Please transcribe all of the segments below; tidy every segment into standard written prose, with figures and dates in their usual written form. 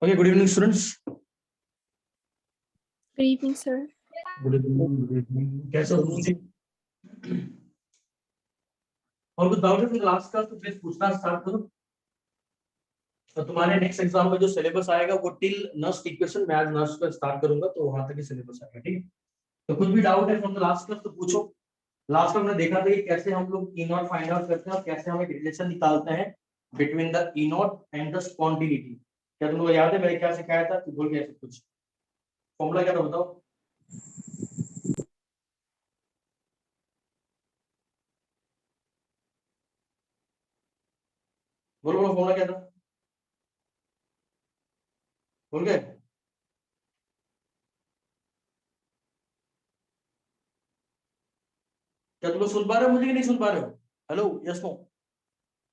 Okay, good evening, students. Good evening, sir. Good evening. कैसे हो तुम जी? और कुछ डाउट है फिर लास्ट का तो प्लीज पूछना स्टार्ट करो। तो तुम्हारे नेक्स्ट एग्जाम में जो सिलेबस आएगा वो टिल नस्ट इक्वेशन, मैं आज नस्ट का स्टार्ट करूंगा तो वहां तक ही सिलेबस आएगा, ठीक है? तो कुछ भी डाउट है फ्रॉम द लास्ट क्लास तो पूछो। लास्ट में हमने देखा था कि कैसे हम लोग ई नॉट फाइंड आउट करते हैं और कैसे हम एक रिलेशन निकालते हैं between the E not and the spontaneity. क्या तुम लोग याद है मैंने क्या सिखाया था? कि बोल गया कुछ फॉर्मूला क्या था बताओ? बोलो बोलो, फॉर्मूला क्या था? भूल गए? क्या तुम लोग सुन पा रहे हो मुझे कि नहीं सुन पा रहे हो? हेलो, यस नो,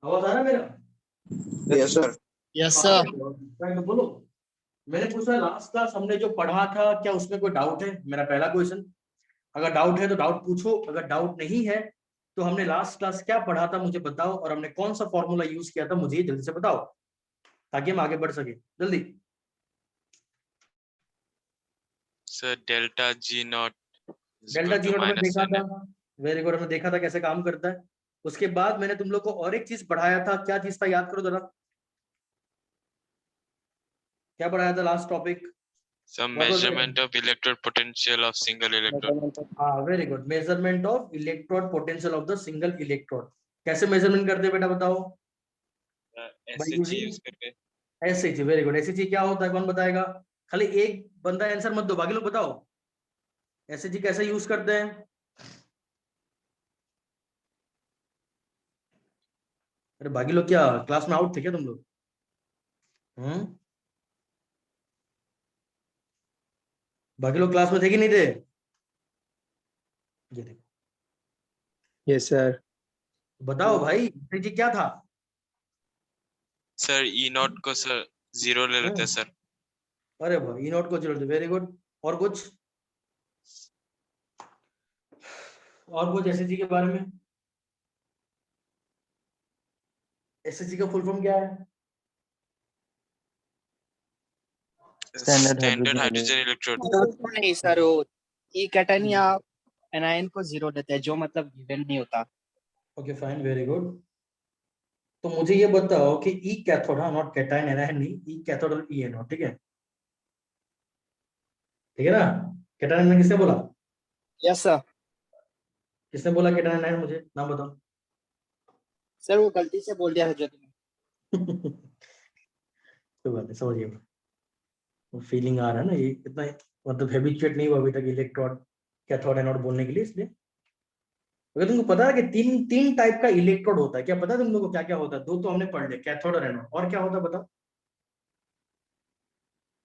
आवाज आ रहा है मेरा? Yes sir. Yes sir. बोलो। मैंने पूछा लास्ट क्लास हमने जो पढ़ा था क्या उसमें कोई डाउट है? मेरा पहला क्वेश्चन। अगर डाउट है तो डाउट पूछो, अगर डाउट नहीं है तो हमने लास्ट क्लास क्या पढ़ा था मुझे बताओ, और हमने कौन सा फॉर्मूला यूज किया था मुझे जल्दी से बताओ ताकि हम आगे बढ़ सके जल्दी। सर डेल्टा जी नॉट हमने देखा था, वेरी गुड, हमने देखा था कैसे काम करता है। उसके बाद मैंने तुम लोग को और एक चीज पढ़ाया था, क्या चीज था याद करो जरा, क्या पढ़ाया था last topic? some measurement of electrode potential of single electrode। हाँ very good, measurement of electrode potential of the single electrode. कैसे मेजरमेंट करते हैं बेटा बताओ? SHG यूज करके। SHG, very good. एसएचजी क्या होता है कौन बताएगा? खाली एक बंदा आंसर मत दो, बाकी लोग बताओ एसएचजी कैसे यूज करते हैं? अरे बाकी लोग क्या क्लास में आउट थे क्या तुम लोग? बाकी लोग क्लास में थे कि नहीं थे? ये देखो। Yes sir. बताओ भाई जी क्या था? सर ई नॉट को सर 0 ले लेते हैं सर। अरे भाई ई नॉट को चलो, वेरी गुड। और कुछ एसएसजी के बारे में? एसएसजी का फुल फॉर्म क्या है? Standard hydrogen electrode. नहीं सर, वो ई कैटन या एनायन को 0 देते हैं, जो मतलब गिवन नहीं होता। Okay fine, very good. तो मुझे ये बताओ कि ई कैथोड, हाँ नॉट कैटायन एनायन नहीं, ई कैथोड और ई एनोड, ठीक है? ठीक है ना? कैटायन एनायन किसने बोला? Yes sir. किसने बोला कैटायन एनायन? मुझे नाम बताओ। सर वो गलती से बोल दिया हजरत ने। कोई बात नहीं, समझिए। फीलिंग आ रहा है ना, ये इतना मतलब हैबिचुएट नहीं हुआ अभी तक इलेक्ट्रोड कैथोड एनोड बोलने के लिए, इसलिए। अगर तुमको पता है कि तीन तीन टाइप का इलेक्ट्रोड होता है, क्या पता है तुम लोगों को क्या क्या होता है? दो तो हमने पढ़ लिया, कैथोड और एनोड। और क्या होता है बताओ,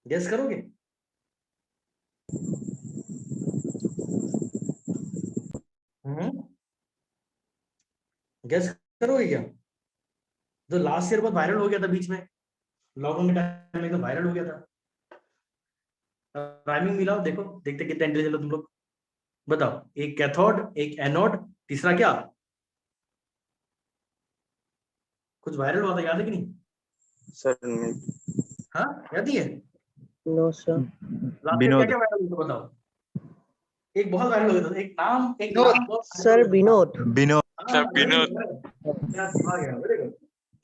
गेस करोगे? गेस करोगे क्या? जो लास्ट ईयर बहुत वायरल हो गया था बीच में, लॉकडाउन के टाइम में, तो वायरल हो गया था। टाइमिंग मिलाओ, देखो देखते कितने इंटेलिजेंट हो तुम लोग। बताओ, एक कैथोड, एक एनोड, तीसरा क्या? कुछ वायरल हुआ था, याद है कि नहीं? सर हाँ, याद ही है? No sir. लास्ट ईयर क्या क्या वायरल हुआ था बताओ? एक बहुत वायरल हो गया था, एक नाम बहुत सर विनोद। हाँ, विनोद। क्या दिमाग है, वेरी गुड।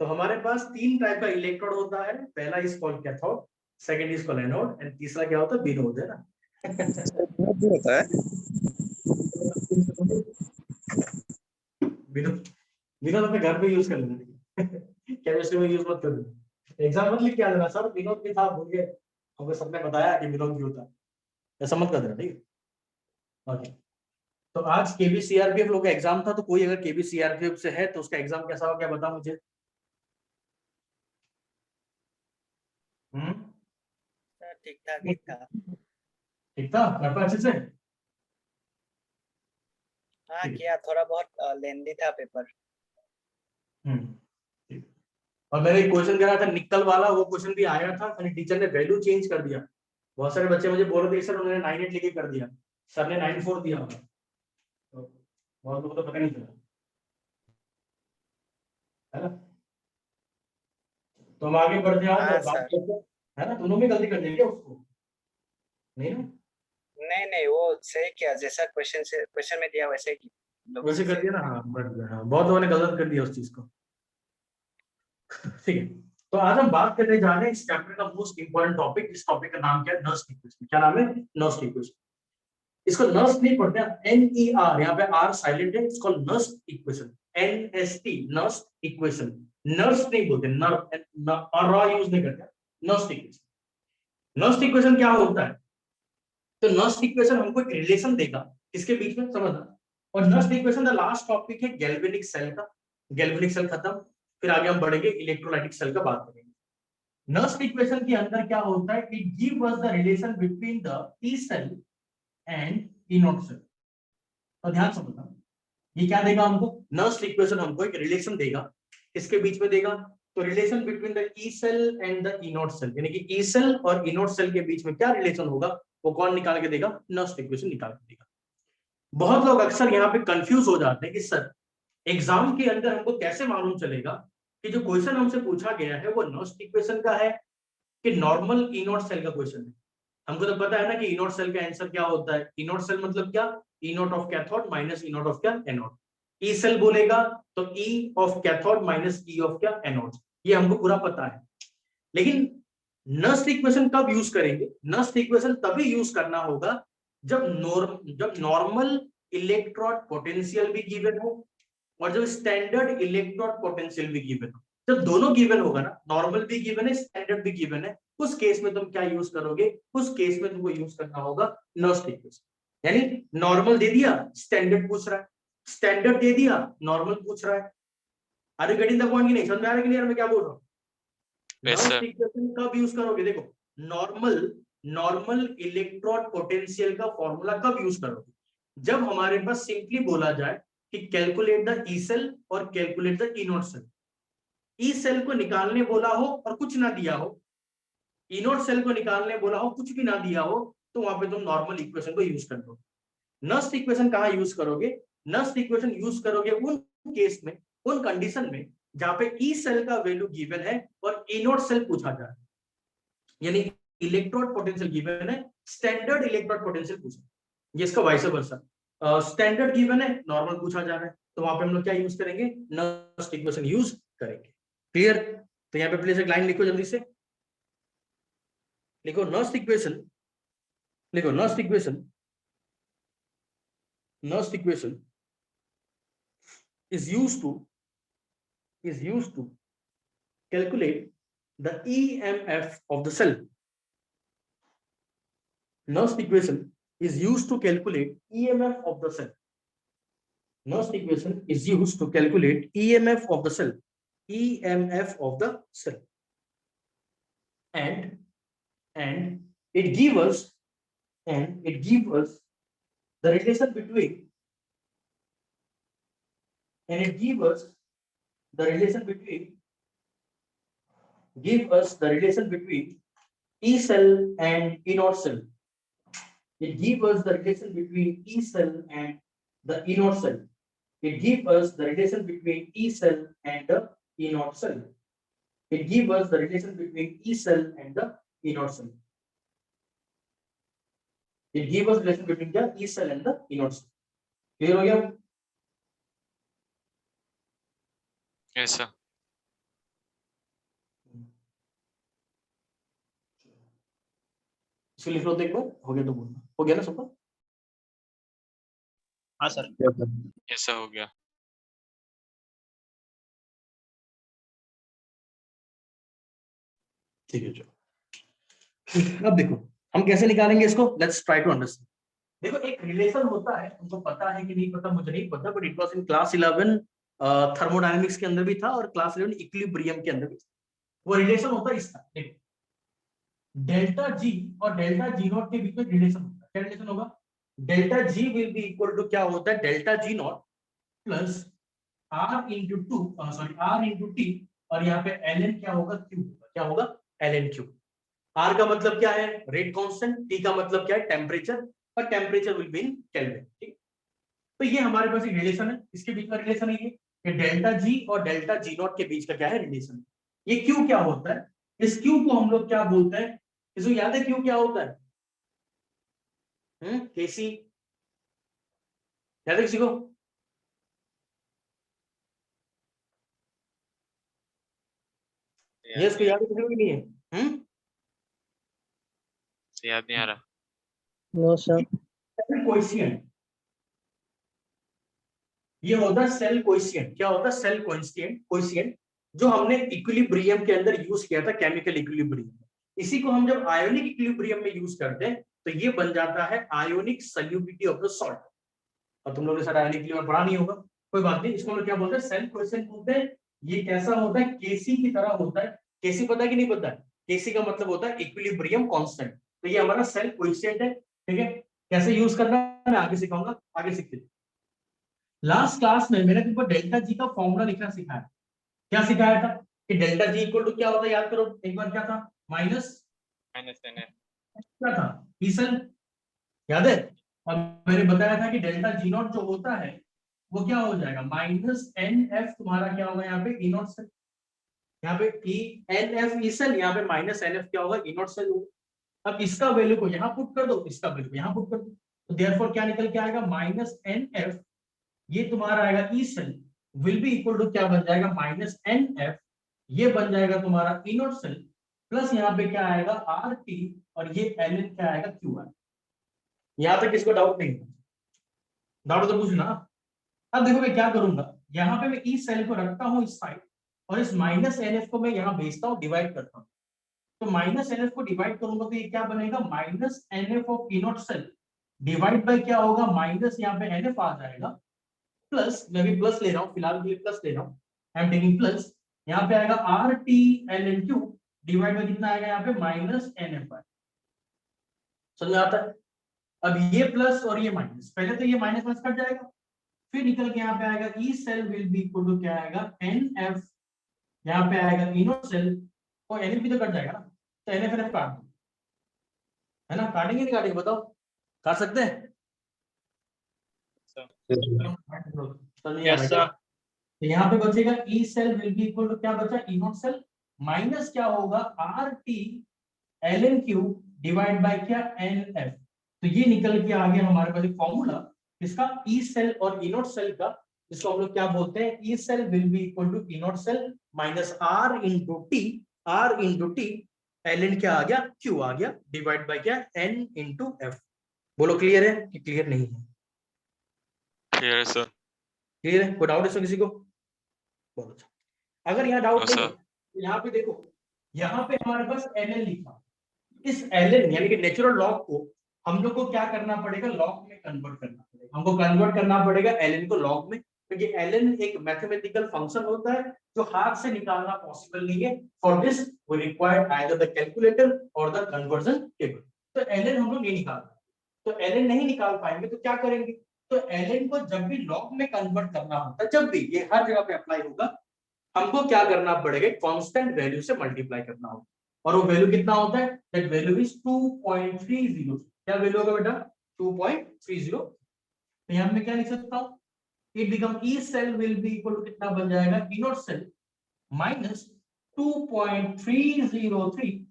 तो हमारे पास तीन टाइप का इलेक्ट्रोड होता है। पहला is called cathode, second is called anode, and तीसरा क्या होता है? विनोद, है ना? होता है। विनोद, विनोद अपने घर पे यूज कर लेना, केमिस्ट्री में यूज मत कर देना। एग्जाम मत लिख के आ देना सर विनोद के था, भूल गए, हमको सबने बताया कि विनोद क्यों था, ऐसा मत कर देना, ठीक है? ओके। तो आज केबी सीआरपीएफ लोग का एग्जाम था, तो कोई अगर केबी सीआरपीएफ से है तो उसका एग्जाम कैसा हो, क्या बता मुझे। ठीक था, ठीक था। ठीक था, कर पाए अच्छे से? हाँ किया, थोड़ा बहुत लेंदी था पेपर। ठीक। और मैंने एक क्वेश्चन करा था निकल वाला, वो क्वेश्चन भी आया था, खाली टीचर ने वैल्यू चेंज कर दिया। बहुत सारे बच्चे मुझे बोल रहे थे सर उन्होंने 98 लिखे कर दिया, सर ने 94 दिया होगा, तो बहुत लोगों को तो पता नहीं चला, है ना? तो हम आगे बढ़ते हैं, हाँ, बात करते हैं, है ना? दोनों में गलती कर देंगे उसको, नहीं ना? नहीं वो सही किया, जैसा क्वेश्चन में दिया वैसे ही वैसे कर दिया ना, हाँ बढ़ गया, हाँ बहुत लोगों ने गलत कर दिया उस चीज को। ठीक है, तो आज हम बात करने जा रहे हैं इस चैप्टर का मोस्ट इंपोर्टेंट टॉपिक। इस टॉपिक का नाम क्या है? Nernst equation. क्या नाम है? Nernst equation. इसको नर्स्ट नहीं पढ़ते, NER, यहाँ पे R साइलेंट है, इसको Nernst equation, NST, Nernst equation. Nernst नहीं बोलते, नर यूज नहीं करते, नर्स्ट इक्वेशन। नर्स्ट इक्वेशन क्या होता है? तो नर्स्ट इक्वेशन हमको एक रिलेशन देगा, इसके बीच में समझना। और Nernst equation the last topic है गैल्वेनिक सेल का। गैल्वेनिक सेल खत्म, फिर आगे हम बढ़ेंगे इलेक्ट्रोलाइटिक सेल का बात करेंगे। नर्स्ट इक्वेशन के अंदर क्या होता है? It give us the relation between the E cell and E not cell. तो ध्यान समझना, ये क्या देगा हमको? नर्स्ट इक्वेशन हमको एक रिलेशन देगा, इसके बीच में देगा। तो relation between the E cell and the E not cell, यानी कि ई सेल और ई नॉट सेल के बीच में क्या रिलेशन होगा, वो कौन निकाल के देगा? नर्स्ट इक्वेशन निकाल के देगा। बहुत लोग अक्सर यहाँ पे कंफ्यूज हो जाते हैं कि सर एग्जाम के अंदर हमको कैसे मालूम चलेगा कि जो क्वेश्चन हमसे पूछा गया है वो नर्स्ट इक्वेशन का है कि नॉर्मल ई नॉट सेल का क्वेश्चन है। हमको तो पता है ना कि ई नॉट सेल का आंसर क्या होता है। ई नॉट सेल मतलब क्या? E nought of cathode minus E nought of क्या? एनोड। ई सेल बोलेगा तो E of cathode minus E of क्या? एनोड। ये हमको पूरा पता है। लेकिन नर्स्ट इक्वेशन कब यूज करेंगे? नर्स्ट इक्वेशन तभी यूज करना होगा जब नॉर्मल इलेक्ट्रोड पोटेंशियल भी गिवन हो और जब स्टैंडर्ड इलेक्ट्रोड पोटेंशियल भी गिवन हो। जब दोनों गिवन होगा ना, नॉर्मल भी गिवन है, स्टैंडर्ड भी गिवन है, उस केस में तुम क्या यूज करोगे? उस केस में तुमको यूज करना होगा नर्स्ट इक्वेशन। यानी नॉर्मल दे दिया, स्टैंडर्ड पूछ रहा है, स्टैंडर्ड दे दिया, नॉर्मल पूछ रहा है, are you getting the point की नहीं? समझ में आ रहा है क्लियर मैं क्या बोल रहा हूँ? Yes, sir. नर्स इक्वेशन कब यूज करोगे? देखो नॉर्मल इलेक्ट्रॉन पोटेंशियल का फॉर्मूला कब यूज करोगे? जब हमारे पास सिंपली बोला जाए कि कैलकुलेट द ई सेल और calculate the E not cell. E cell को निकालने बोला हो और कुछ ना दिया हो, ई नॉट सेल को निकालने बोला हो कुछ भी ना दिया हो, तो वहां पे तुम नॉर्मल इक्वेशन को यूज कर दो। नस्ट इक्वेशन कहाँ यूज करोगे? नस्ट इक्वेशन यूज करोगे उन केस में, उन कंडीशन में जहां पे ई सेल का वैल्यू गिवन है और ई नॉट सेल पूछा जा रहा है, यानी इलेक्ट्रोड पोटेंशियल गिवन है, स्टैंडर्ड इलेक्ट्रोड पोटेंशियल पूछा, ये इसका वाइस वर्सा। स्टैंडर्ड गिवन है, नॉर्मल पूछा जा रहा है, तो वहां पे हम लोग क्या यूज करेंगे? नस्ट इक्वेशन यूज करेंगे। क्लियर? तो यहाँ पे प्लीज एक लाइन लिखो जल्दी से, लिखो नस्ट इक्वेशन, लिखो Nernst equation, Nernst equation is used to calculate the EMF of the cell. Nernst equation is used to calculate EMF of the cell. Nernst equation is used to calculate EMF of the cell. EMF of the cell. And it gives us the relation between, and it gives us the relation between, E cell and E naught cell. It gives us the relation between E cell and the E naught cell. It gives us the relation between E cell and the E naught cell. It gives us the relation between E cell and the E naught cell. It gives us relation between the E cell and the E naught cell. Clear हो गया? Yes, sir. इसको लिख लो तो एक बार, हो गया तो बोलना, हो गया ना सबका? हाँ सर। Yes, sir, हो गया। ठीक है चलो, अब देखो हम कैसे निकालेंगे इसको, लेट्स ट्राई टू अंडरस्टैंड। देखो एक रिलेशन होता है, तुमको पता है कि नहीं पता मुझे नहीं पता, but it was in class 11 thermodynamics के अंदर भी था और क्लास 11 इक्विलिब्रियम के अंदर भी था। वो रिलेशन होता है इसका, देखो डेल्टा जी और डेल्टा जी नॉट के बीच में रिलेशन होता है। क्या रिलेशन होगा? Delta G will be equal to क्या होता है? Delta G naught plus R into two, sorry R into T, और यहाँ पे एल एन क्या होगा? क्यू होगा। क्या होगा? L n Q. आर का मतलब क्या है? Rate constant. टी का मतलब क्या है? टेम्परेचर, और temperature will be in kelvin. ठीक, तो ये हमारे पास एक रिलेशन है, इसके बीच का रिलेशन है ये डेल्टा जी और डेल्टा जी नॉट के बीच का क्या है? रिलेशन। ये क्यू क्या होता है? इस क्यू को हम लोग क्या बोलते हैं? इसको याद है क्यू क्या होता है? केसी, याद है किसी को? ये इसको याद है किसी को भी नहीं है? याद नहीं आ रहा। No sir. कोएफिशिएंट, ये होता है सेल कोएफिशिएंट। क्या होता है? सेल कोएफिशिएंट, जो हमने इक्विलिब्रियम के अंदर यूज किया था, केमिकल इक्विलिब्रियम। इसी को हम जब आयोनिक इक्विलिब्रियम में यूज करते हैं तो ये बन जाता है ionic solubility of the salt. और तुम लोगों ने सारा आयोनिक इक्विलिब्रियम पढ़ा नहीं होगा, कोई बात नहीं। इसको हम लोग क्या बोलते हैं? सेल कोएफिशिएंट बोलते हैं। ये कैसा होता है? केसी की तरह होता है। केसी पता है कि नहीं पता है? केसी का मतलब होता है इक्विलिब्रियम कांस्टेंट। तो ये हमारा सेल कोएफिशिएंट है। ठीक है, कैसे यूज करना है मैं आगे सिखाऊंगा, आगे सीखते हैं। लास्ट क्लास में मैंने तुमको डेल्टा जी का फॉर्मूला लिखना सिखाया। क्या सिखाया था? कि डेल्टा जी इक्वल टू क्या होता है? याद करो एक बार, क्या था? Minus NF। क्या था? ई सेल, याद है? और मैंने बताया था कि डेल्टा जी नॉट जो होता है वो क्या हो जाएगा? माइनस एन एफ तुम्हारा क्या होगा यहाँ पे? E not cell. यहाँ पे E n F E cell, यहाँ पे माइनस एन एफ क्या होगा? ई नॉट सेल होगा। अब इसका वैल्यू को यहाँ पुट कर दो, इसका वैल्यू यहाँ पुट कर दो, तो देयरफॉर क्या निकल के आएगा? माइनस एन एफ, ये तुम्हारा आएगा E cell, will be equal to क्या बन जाएगा? माइनस एन एफ, ये बन जाएगा तुम्हारा ई नॉट सेल, प्लस यहाँ पे क्या आएगा? आर टी, और ये एल एन क्या आएगा? Q R. यहाँ तक किसको डाउट नहीं? डाउट तो पूछना। अब देखो मैं क्या करूंगा, यहाँ पे मैं ई सेल को रखता हूँ इस साइड, और इस माइनस एन एफ को मैं यहाँ भेजता हूँ, डिवाइड करता हूँ। तो माइनस एन एफ को डिवाइड करूंगा तो ये क्या बनेगा? Minus n F of E not cell divide by क्या होगा? माइनस यहाँ पे एन एफ आ जाएगा, प्लस, मैं भी प्लस ले रहा हूँ फिलहाल के लिए, प्लस ले रहा हूँ, आई एम टेकिंग प्लस, यहाँ पे आएगा R T L n Q divide by कितना आएगा यहाँ पे माइनस एन एफ आई। समझ में आता है? अब ये प्लस और ये माइनस, पहले तो ये माइनस माइनस कट जाएगा, फिर निकल के यहाँ पे आएगा E cell will be equal to क्या आएगा एन एफ, यहाँ पे आएगा इनोट सेल और एन एफ भी तो कट जाएगा ना, तो एन एफ काट दो, है ना? काटेंगे नहीं काटेंगे बताओ? काट सकते हैं? Yes sir. तो यहाँ पे बचेगा E cell will be equal to क्या बचा इनोट सेल माइनस क्या होगा R T L n Q divide by क्या एन एफ। तो ये निकल के आ गया हमारे पास एक फॉर्मूला इसका ई सेल और इनोट सेल का, जिसको हम लोग क्या बोलते हैं E cell will be equal to E nought cell minus R into T L N क्या आ गया क्यू आ गया डिवाइड बाय क्या एन इंटू एफ। बोलो क्लियर है कि क्लियर नहीं है? क्लियर है सर। क्लियर है? कोई डाउट है किसी को? बहुत अच्छा। अगर यहाँ डाउट हाँ, नहीं सर। है तो यहाँ पे देखो, यहाँ पे हमारे पास एल लिखा, इस एल यानी कि नेचुरल लॉग को हम लोग को क्या करना पड़ेगा लॉग में कन्वर्ट करना पड़ेगा, हमको कन्वर्ट करना पड़ेगा एल को लॉग में, क्योंकि एल एक मैथमेटिकल फंक्शन होता है जो हाथ से निकालना पॉसिबल नहीं है। For this we require either the calculator और द कन्वर्जन टेबल। तो एल हम लोग नहीं निकाल पाएंगे, तो एल नहीं निकाल पाएंगे तो क्या करेंगे, तो एल को जब भी लॉग में कन्वर्ट करना होता है, जब भी ये हर जगह पे अप्लाई होगा, हमको क्या करना पड़ेगा कांस्टेंट वैल्यू से मल्टीप्लाई करना होगा, और वो वैल्यू कितना होता है, दैट वैल्यू इज 2.30। क्या वैल्यू होगा बेटा 2.30। तो यहां में क्या लिख सकता हूं, it become E cell will be equal to कितना बन जाएगा E nought cell minus 2.303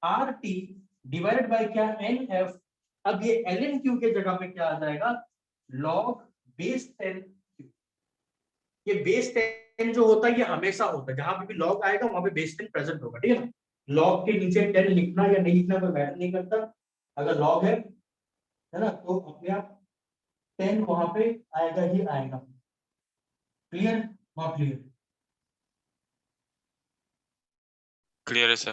R T divided by क्या एन एफ। अब ये एल एन क्यू के जगह पे क्या आ जाएगा लॉग बेस 10। ये बेस 10 जो होता है ये हमेशा होता है, जहां पे भी लॉग आएगा वहां पे बेस 10 प्रेजेंट होगा, ठीक है ना? लॉग के नीचे 10 लिखना या नहीं लिखना कोई मैटर नहीं करता, अगर लॉग है ना, तो अपने आप 10 वहां पे आएगा ही आएगा। क्लियर? Not clear? क्लियर है सर।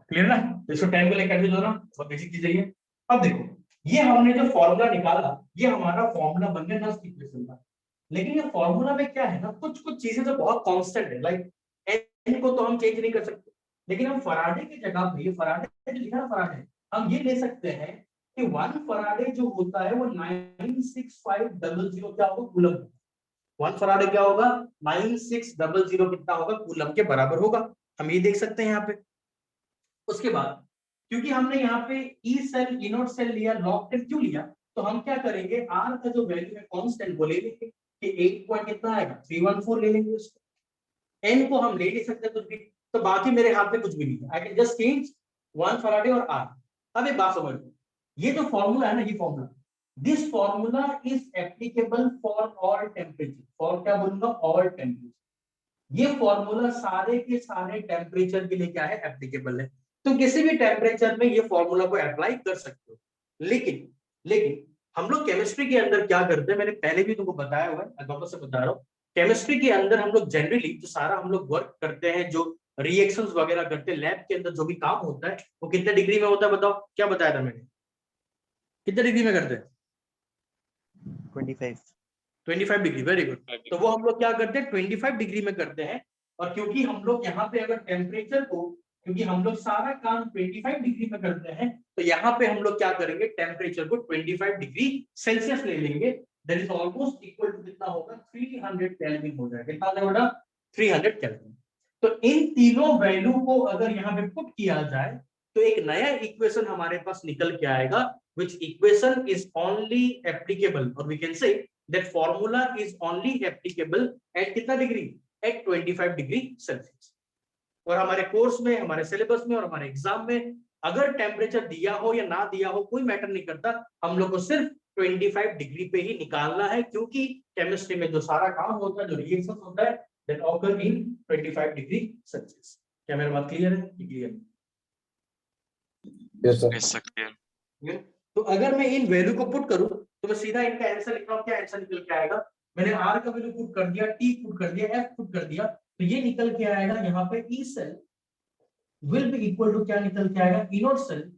क्लियर ना? इसको 10 को लेकर भी दो ना, बहुत बेसिक चीज है ये। अब देखो, ये हमने जो फॉर्मूला निकाला, ये हमारा फॉर्मूला बन गया नॉस्ट इक्वेशन का। लेकिन ये फॉर्मूला में क्या है ना, कुछ कुछ चीजें तो बहुत कांस्टेंट है, लाइक एन को तो हम चेंज नहीं कर सकते, लेकिन हम फराडे की जगह पे, ये फराडे लिखा ना फराडे, हम ये ले सकते हैं कि 1 फराडे जो होता है वो 96500 क्या होगा कूलम। 1 फराडे क्या होगा 9600 कितना होगा कूलम के बराबर होगा, हम ये देख सकते हैं यहाँ पे। उसके बाद क्योंकि हमने यहाँ पे ई सेल इनोट सेल लिया, लॉग 10 क्यों लिया, तो हम क्या करेंगे आर का जो वैल्यू है कांस्टेंट वो ले लेंगे कि 8 पॉइंट कितना आएगा 314 ले लेंगे उसको। एन को हम ले नहीं सकते कुछ भी, तो बाकी मेरे हाथ में कुछ भी नहीं है, I can just change 1 Faraday और आर। अब एक बात समझ लो, ये जो फॉर्मूला है ना, ये formula, this formula is applicable for all temperature, for क्या बोलूंगा ऑल टेम्परेचर। ये फॉर्मूला सारे के सारे टेम्परेचर के लिए क्या है एप्लीकेबल है, तो किसी भी टेम्परेचर में ये फॉर्मूला को अप्लाई कर सकते हो। लेकिन लेकिन हम लोग केमिस्ट्री के अंदर क्या करते हैं, मैंने पहले भी तुमको बताया हुआ है, वापस से बता रहा हूँ। केमिस्ट्री के अंदर हम लोग जनरली जो सारा हम लोग वर्क करते हैं, जो रिएक्शंस वगैरह करते हैं लैब के अंदर, जो भी काम होता है वो कितने डिग्री में होता है बताओ, क्या बताया था मैंने, कितने डिग्री में करते हैं? 25 डिग्री, वेरी गुड। तो वो हम लोग क्या करते हैं 25 डिग्री में करते हैं। और क्योंकि हम लोग यहाँ पे अगर टेम्परेचर को, क्योंकि हम लोग सारा काम 25 डिग्री में करते हैं, तो यहाँ पे हम लोग क्या करेंगे टेम्परेचर को 25 डिग्री सेल्सियस ले लेंगे, that is almost equal to कितना होगा 300 केल्विन हो जाएगा। कितना होगा 300 केल्विन। तो इन तीनों वैल्यू को अगर यहाँ पे पुट किया जाए तो एक नया इक्वेशन हमारे पास निकल के आएगा, which equation is only applicable, or we can say that formula is only applicable at कितना डिग्री, at 25 डिग्री सेल्सियस। और हमारे कोर्स में, हमारे सिलेबस में और हमारे एग्जाम में अगर टेम्परेचर दिया हो या ना दिया हो कोई मैटर नहीं करता, हम लोग को सिर्फ 25 डिग्री पे ही निकालना है, क्योंकि केमिस्ट्री में जो सारा काम होता है, जो रिएक्शन होता है, that occur in 25 degree Celsius. क्या मेरी बात क्लियर है? क्लियर? Yes sir clear. तो अगर मैं इन वैल्यू को पुट करूं तो मैं सीधा इनका आंसर लिख रहा हूं, क्या आंसर निकल के आएगा, मैंने आर का वैल्यू पुट कर दिया, टी पुट कर दिया, एफ पुट कर दिया, तो ये निकल के आएगा यहाँ पे E cell will be equal to क्या निकल के आएगा इनोट सेल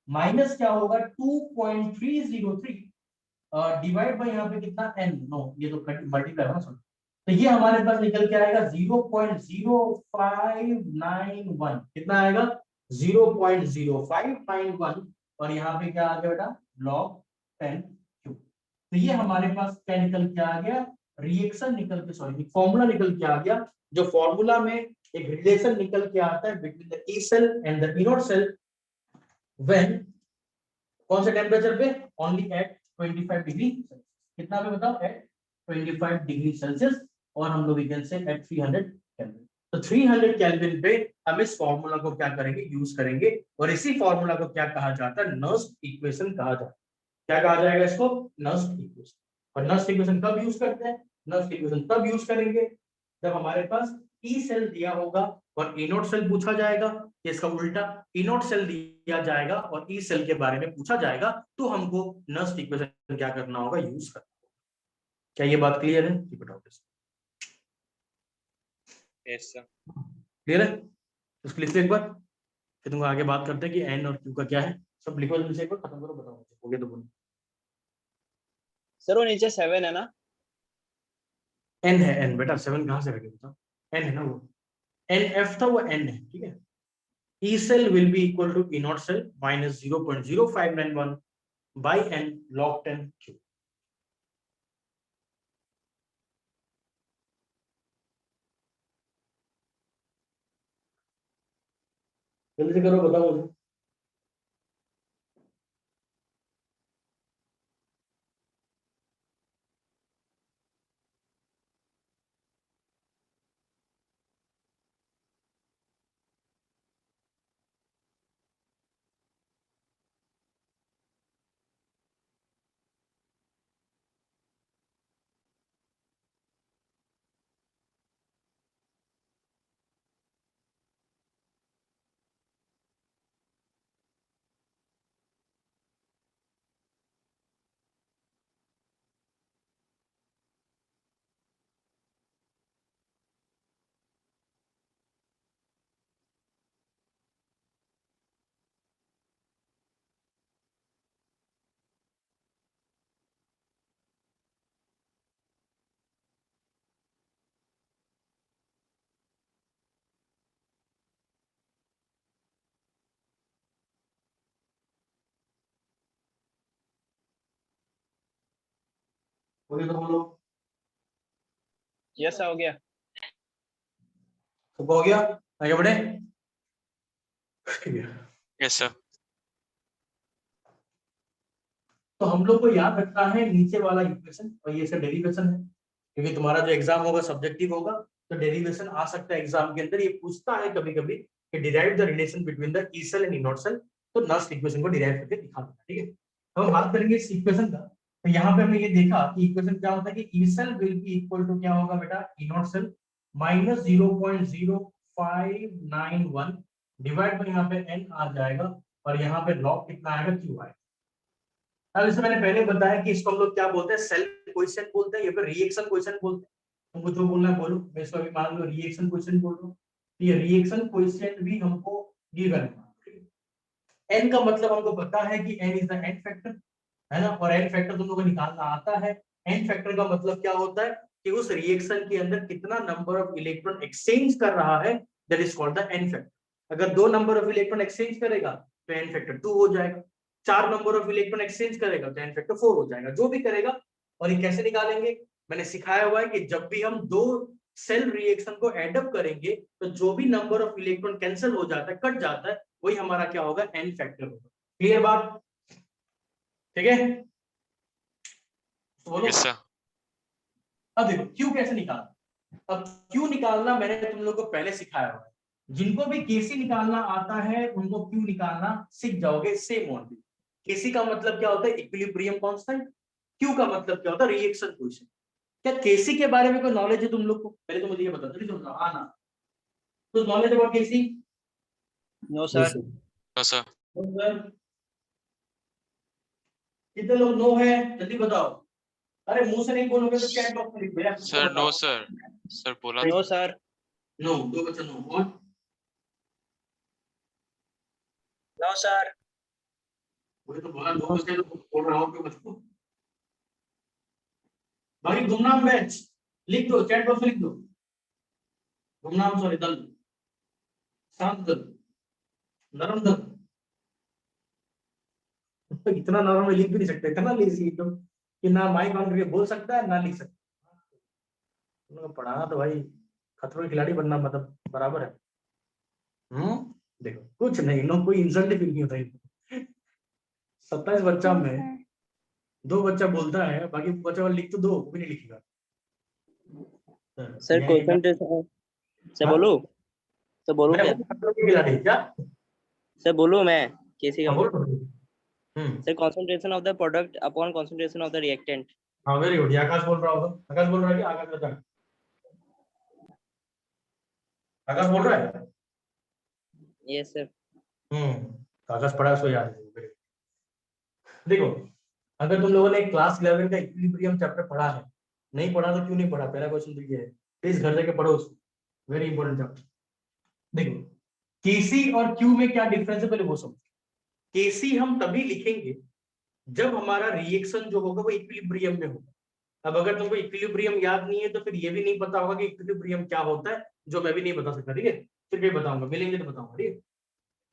माइनस क्या होगा 2.303 डिवाइड बाय यहाँ पे कितना एन, नो ये तो मल्टीप्लाई होगा, तो ये हमारे पास निकल के आएगा 0.0591, कितना आएगा 0.0591, और यहाँ पे क्या आ गया बेटा log 10 क्यूब। तो ये हमारे पास क्या निकल के आ गया, रिएक्शन निकल के, सॉरी फॉर्मूला निकल के आ गया, जो फॉर्मूला में एक रिलेशन निकल के आता है between the E cell and the E naught cell when, कौन से टेम्परेचर पे, ओनली एट 25 डिग्री, कितना पे बताओ, एट 25 डिग्री सेल्सियस, और हम लोग कैन से एट 300 केल्विन। तो 300 केल्विन पे हम इस फॉर्मूला को क्या करेंगे, यूज करेंगे, और इसी फॉर्मूला को क्या कहा जाता है, नर्स्ट इक्वेशन कहा जाता है। क्या कहा जाएगा इसको, नर्स्ट इक्वेशन। और नर्स्ट इक्वेशन कब यूज करते हैं, नर्स्ट इक्वेशन तब यूज करेंगे जब हमारे पास ई सेल दिया होगा और इनोड सेल पूछा जाएगा, इसका उल्टा इनोड सेल दिया जाएगा और ई सेल के बारे में पूछा जाएगा, तो हमको नर्स्ट इक्वेशन क्या करना होगा, यूज करना होगा। क्या ये बात क्लियर है, बताओ। Yes, sir. क्लियर है, इसको लिख लो एक बार, फिर तुमको आगे बात करते हैं कि एन और क्यू का क्या है। सब लिखो जल्दी से, एक बार खत्म करो, बताओ हो गया तो बोलो। सर वो नीचे 7 है ना, एन है, एन बेटा, 7 कहाँ से रखे बताओ, एन है ना वो, एन एफ था वो एन है, ठीक है। E cell will be equal to E not cell minus 0.0591 by N log 10 cube. जल्दी से करो, बताओ मुझे। हो गया तो बोलो। यस हो गया। सबको हो गया, आगे बढ़े। Yes, sir. तो हम लोग को याद रखना है नीचे वाला इक्वेशन, और ये इसका डेरिवेशन है, क्योंकि तुम्हारा जो एग्जाम होगा सब्जेक्टिव होगा, तो डेरिवेशन आ सकता है एग्जाम के अंदर। ये पूछता है कभी कभी कि derive the relation between the E cell and E naught cell, तो नर्स्ट इक्वेशन को डिराइव करके दिखा देना, ठीक है। हम बात करेंगे इस इक्वेशन का। तो यहाँ पे हमने ये देखा कि इक्वेशन क्या होता है कि E cell will be equal to क्या होगा बेटा, E naught cell minus 0.0591 divide by यहाँ पे एन आ जाएगा, और यहाँ पे लॉग कितना आएगा, क्यू आएगा। अब इससे मैंने पहले बताया कि इसको हम लोग क्या बोलते हैं, सेल कोएफिशिएंट बोलते हैं या फिर रिएक्शन कोएफिशिएंट बोलते हैं। तुमको जो बोलना है बोलो, मैं इसको अभी मान लो रिएक्शन कोएफिशिएंट बोल रहा हूँ। तो ये रिएक्शन कोएफिशिएंट भी हमको गिवन है। एन का मतलब हमको पता है कि N is the N factor, है ना, और एन फैक्टर तुम लोगों को निकालना आता है। एन फैक्टर का मतलब क्या होता है कि उस रिएक्शन के अंदर कितना नंबर ऑफ इलेक्ट्रॉन एक्सचेंज कर रहा है, that is called the N factor. अगर 2 नंबर ऑफ इलेक्ट्रॉन एक्सचेंज करेगा तो एन फैक्टर 2 हो जाएगा, 4 नंबर ऑफ इलेक्ट्रॉन एक्सचेंज करेगा तो एन फैक्टर 4 हो जाएगा, जो भी करेगा। और ये कैसे निकालेंगे, मैंने सिखाया हुआ है कि जब भी हम 2 सेल रिएक्शन को एड अप करेंगे तो जो भी नंबर ऑफ इलेक्ट्रॉन कैंसिल हो जाता है, कट जाता है, वही हमारा क्या होगा, एन फैक्टर होगा। क्लियर बात, ठीक है। तो बोलो। Yes, sir. अब देखो क्यू कैसे निकालना, अब क्यू निकालना मैंने तुम लोग को पहले सिखाया हुआ है। जिनको भी केसी निकालना आता है उनको क्यू निकालना सीख जाओगे सेम ओनली। केसी का मतलब क्या होता है, इक्विलिब्रियम कांस्टेंट। क्यू का मतलब क्या होता है, रिएक्शन कोएफिशिएंट। क्या केसी के बारे में कोई नॉलेज है तुम लोग को, पहले तो मुझे ये बता दो, समझो हाँ ना, तो knowledge about KC. No sir. No, sir. कितने लोग नो है, जल्दी बताओ। अरे मुंह से नहीं बोलोगे तो चैट बॉक्स में लिख दो यार, Sir, no, sir. Sir, बोला नो था। सर। नो, 2 बच्चा नो। और नो सर। मुझे तो बोला 2 बच्चे, तो बोल रहा हूँ कि बच्चों भाई गुमनाम बैच, लिख दो, चैट बॉक्स में लिख दो। गुमनाम सॉरी दल, शांत दल, नरम दल। इतना नरम में लिख भी नहीं सकते, इतना लेजी एकदम कि ना माइक ऑन करके बोल सकता है ना लिख सकता। उनको पढ़ाना तो भाई खतरों के खिलाड़ी बनना मतलब बराबर है। देखो कुछ नहीं, इन लोग कोई इंसल्ट फील नहीं होता है। 27 बच्चा में 2 बच्चा बोलता है, बाकी बच्चा लिख तो दो, वो भी नहीं लिखेगा। सर कंसंट्रेशन सर बोलूं, सर बोलूं क्या? क्या सर बोलूं मैं कैसे हाँ, का? बोलो। Sir concentration of the product upon concentration of the reactant. हाँ वेरी गुड, आकाश बोल रहा होगा। आकाश बोल रहा है क्या? आकाश बता, आकाश बोल रहा है। Yes sir. आकाश पढ़ा सो याद है। देखो, अगर तुम लोगों ने क्लास 11 का इक्विलिब्रियम चैप्टर पढ़ा है, नहीं पढ़ा तो क्यों नहीं पढ़ा, पहला क्वेश्चन तो ये है, प्लीज घर जाके पढ़ो उसको, वेरी इंपॉर्टेंट चैप्टर। देखो केसी और क्यू में क्या डिफरेंस है पहले वो समझो। केसी हम तभी लिखेंगे जब हमारा रिएक्शन जो होगा वो इक्विलिब्रियम में होगा। अब अगर तुमको इक्विलिब्रियम याद नहीं है तो फिर ये भी नहीं पता होगा कि इक्विलिब्रियम क्या होता है, जो मैं भी नहीं बता सकता, ठीक है, फिर भी बताऊंगा, मिलेंगे तो बताऊंगा, ठीक है।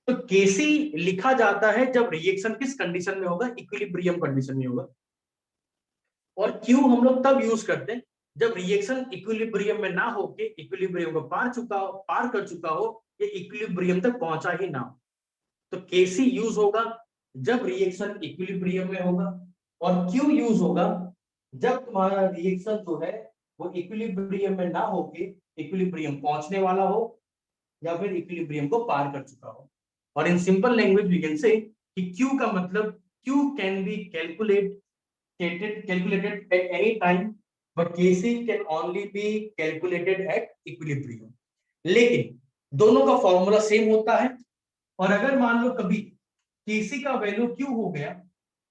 तो केसी लिखा जाता है जब रिएक्शन किस कंडीशन में होगा, इक्विलिब्रियम कंडीशन में होगा। और क्यू हम लोग तब यूज करते हैं जब रिएक्शन इक्विलिब्रियम में ना होके इक्विलिब्रियम को पार कर चुका हो, या इक्विलिब्रियम तक पहुंचा ही ना हो। तो केसी यूज होगा जब रिएक्शन इक्विलिब्रियम में होगा, और क्यू यूज होगा जब तुम्हारा रिएक्शन जो है वो इक्विलिब्रियम में ना होके इक्विलिब्रियम पहुंचने वाला हो, या फिर इक्विलिब्रियम को पार कर चुका हो। और in simple language we can say कि क्यू का मतलब Q can be calculated at any time, but Kc can only be calculated at equilibrium। लेकिन दोनों का फॉर्मूला सेम होता है, और अगर मान लो कभी Kc का वैल्यू Q हो गया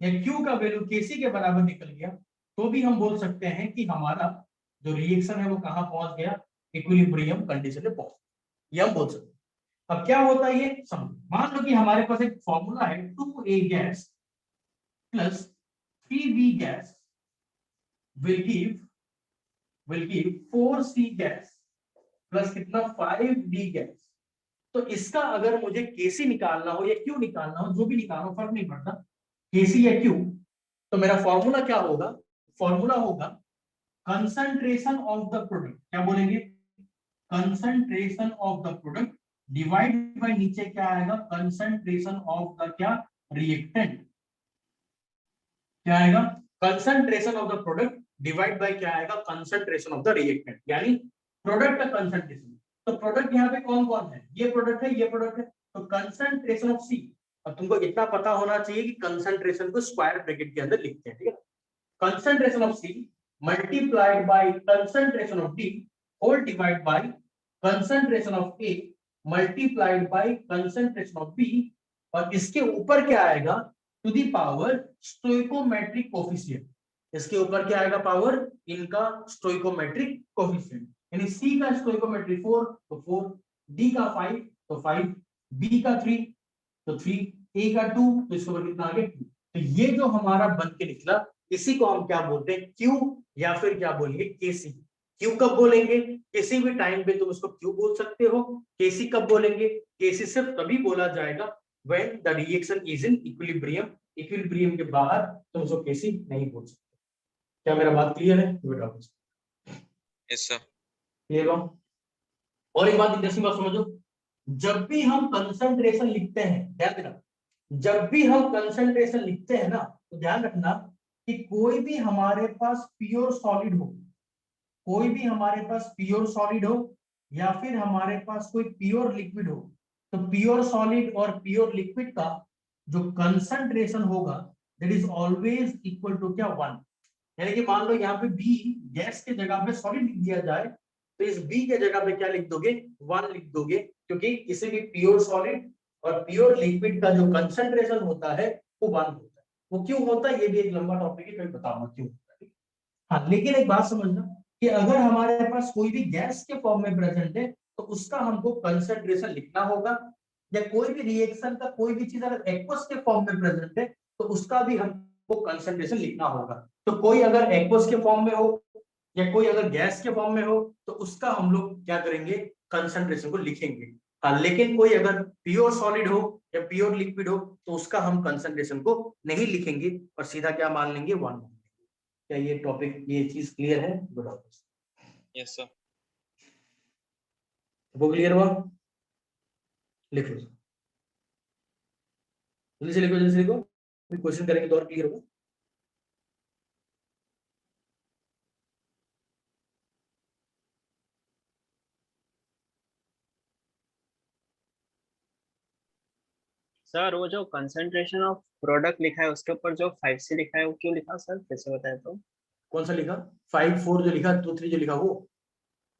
या Q का वैल्यू Kc के बराबर निकल गया, तो भी हम बोल सकते हैं कि हमारा जो रिएक्शन है वो कहां पहुंच गया, इक्विलिब्रियम कंडीशन में पहुंच गया, ये हम बोल सकते हैं। अब क्या होता है ये समझो। मान लो कि हमारे पास एक फॉर्मूला है 2A gas plus 3B gas will give 4C gas plus कितना 5D गैस। तो इसका अगर मुझे केसी निकालना हो या क्यू निकालना हो, जो भी निकालना हो फर्क नहीं पड़ता, केसी या क्यू, तो मेरा फॉर्मूला क्या होगा, फॉर्मूला होगा कंसंट्रेशन ऑफ द प्रोडक्ट। क्या बोलेंगे, concentration of the product divide by नीचे क्या आएगा, कंसंट्रेशन ऑफ द क्या, रिएक्टेंट। क्या आएगा, concentration of the product divide by क्या आएगा, कंसंट्रेशन ऑफ द रिएक्टेंट, यानी प्रोडक्ट का कंसंट्रेशन। तो प्रोडक्ट यहाँ पे कौन कौन है, ये प्रोडक्ट है, ये प्रोडक्ट है, तो कंसंट्रेशन ऑफ सी। अब तुमको इतना पता होना चाहिए कि कंसंट्रेशन को स्क्वायर ब्रैकेट के अंदर लिखते हैं, ठीक है। Concentration of C multiplied by concentration of D whole divide by concentration of A multiplied by concentration of B, और इसके ऊपर क्या आएगा, to the power stoichiometric coefficient. इसके ऊपर क्या आएगा, पावर इनका स्टोइकोमेट्रिक कोफिशिएंट, यानी सी का स्टोइकोमेट्रिक 4 तो 4, डी का 5 तो 5, बी का 3 तो 3, ए का 2 तो इसके ऊपर कितना आ गया 2। तो ये जो हमारा बन के निकला, इसी को हम क्या बोलते हैं, क्यू, या फिर क्या बोलेंगे, केसी। क्यू कब बोलेंगे, किसी भी टाइम पे तुम इसको क्यू बोल सकते हो। केसी कब बोलेंगे, केसी सिर्फ तभी बोला जाएगा when the reaction is in equilibrium। Equilibrium के बाहर तुम उसको केसी नहीं बोल सकते। क्या मेरा बात क्लियर है बेटा? Yes sir. क्लियर हो? और एक बात इंटरेस्टिंग बात समझो, जब भी हम कंसंट्रेशन लिखते हैं, ध्यान देना, जब भी हम कंसंट्रेशन लिखते हैं ना, तो ध्यान रखना कि कोई भी हमारे पास प्योर सॉलिड हो, कोई भी हमारे पास प्योर सॉलिड हो, या फिर हमारे पास कोई प्योर लिक्विड हो, तो प्योर सॉलिड और प्योर लिक्विड का जो कंसंट्रेशन होगा that is always equal to क्या, 1। यानी कि मान लो यहाँ पे बी गैस के जगह पे सॉलिड लिख दिया जाए, तो इस बी के जगह पे क्या लिख दोगे, 1 लिख दोगे, क्योंकि किसी भी प्योर सॉलिड और प्योर लिक्विड का जो कंसंट्रेशन होता है वो 1 होता है। वो क्यों होता है, ये भी एक लंबा टॉपिक है, कभी बताऊंगा क्यों होता है। हाँ, लेकिन एक बात समझना कि अगर हमारे पास कोई भी गैस के फॉर्म में प्रेजेंट है, तो उसका हमको कंसंट्रेशन लिखना होगा, या कोई भी रिएक्शन का कोई भी चीज अगर एक्वस के फॉर्म में प्रेजेंट है, तो उसका भी हमको कंसंट्रेशन लिखना होगा। तो कोई अगर एक्वस के फॉर्म में हो या कोई अगर गैस के फॉर्म में हो तो उसका हम लोग क्या करेंगे, कंसंट्रेशन को लिखेंगे। हाँ, लेकिन कोई अगर प्योर सॉलिड हो या प्योर लिक्विड हो तो उसका हम कंसंट्रेशन को नहीं लिखेंगे और सीधा क्या मान लेंगे, 1। क्या ये टॉपिक, ये चीज क्लियर है? गुड। Yes, sir. वो क्लियर हुआ? लिख लो, जल्दी से लिखो, जल्दी से लिखो, क्वेश्चन करेंगे तो और क्लियर होगा। सर वो जो कंसंट्रेशन ऑफ प्रोडक्ट लिखा है उसके ऊपर जो 5C लिखा है वो क्यों लिखा सर, कैसे बताए तो? कौन सा लिखा? 5 4 जो लिखा, 2 3 जो लिखा वो?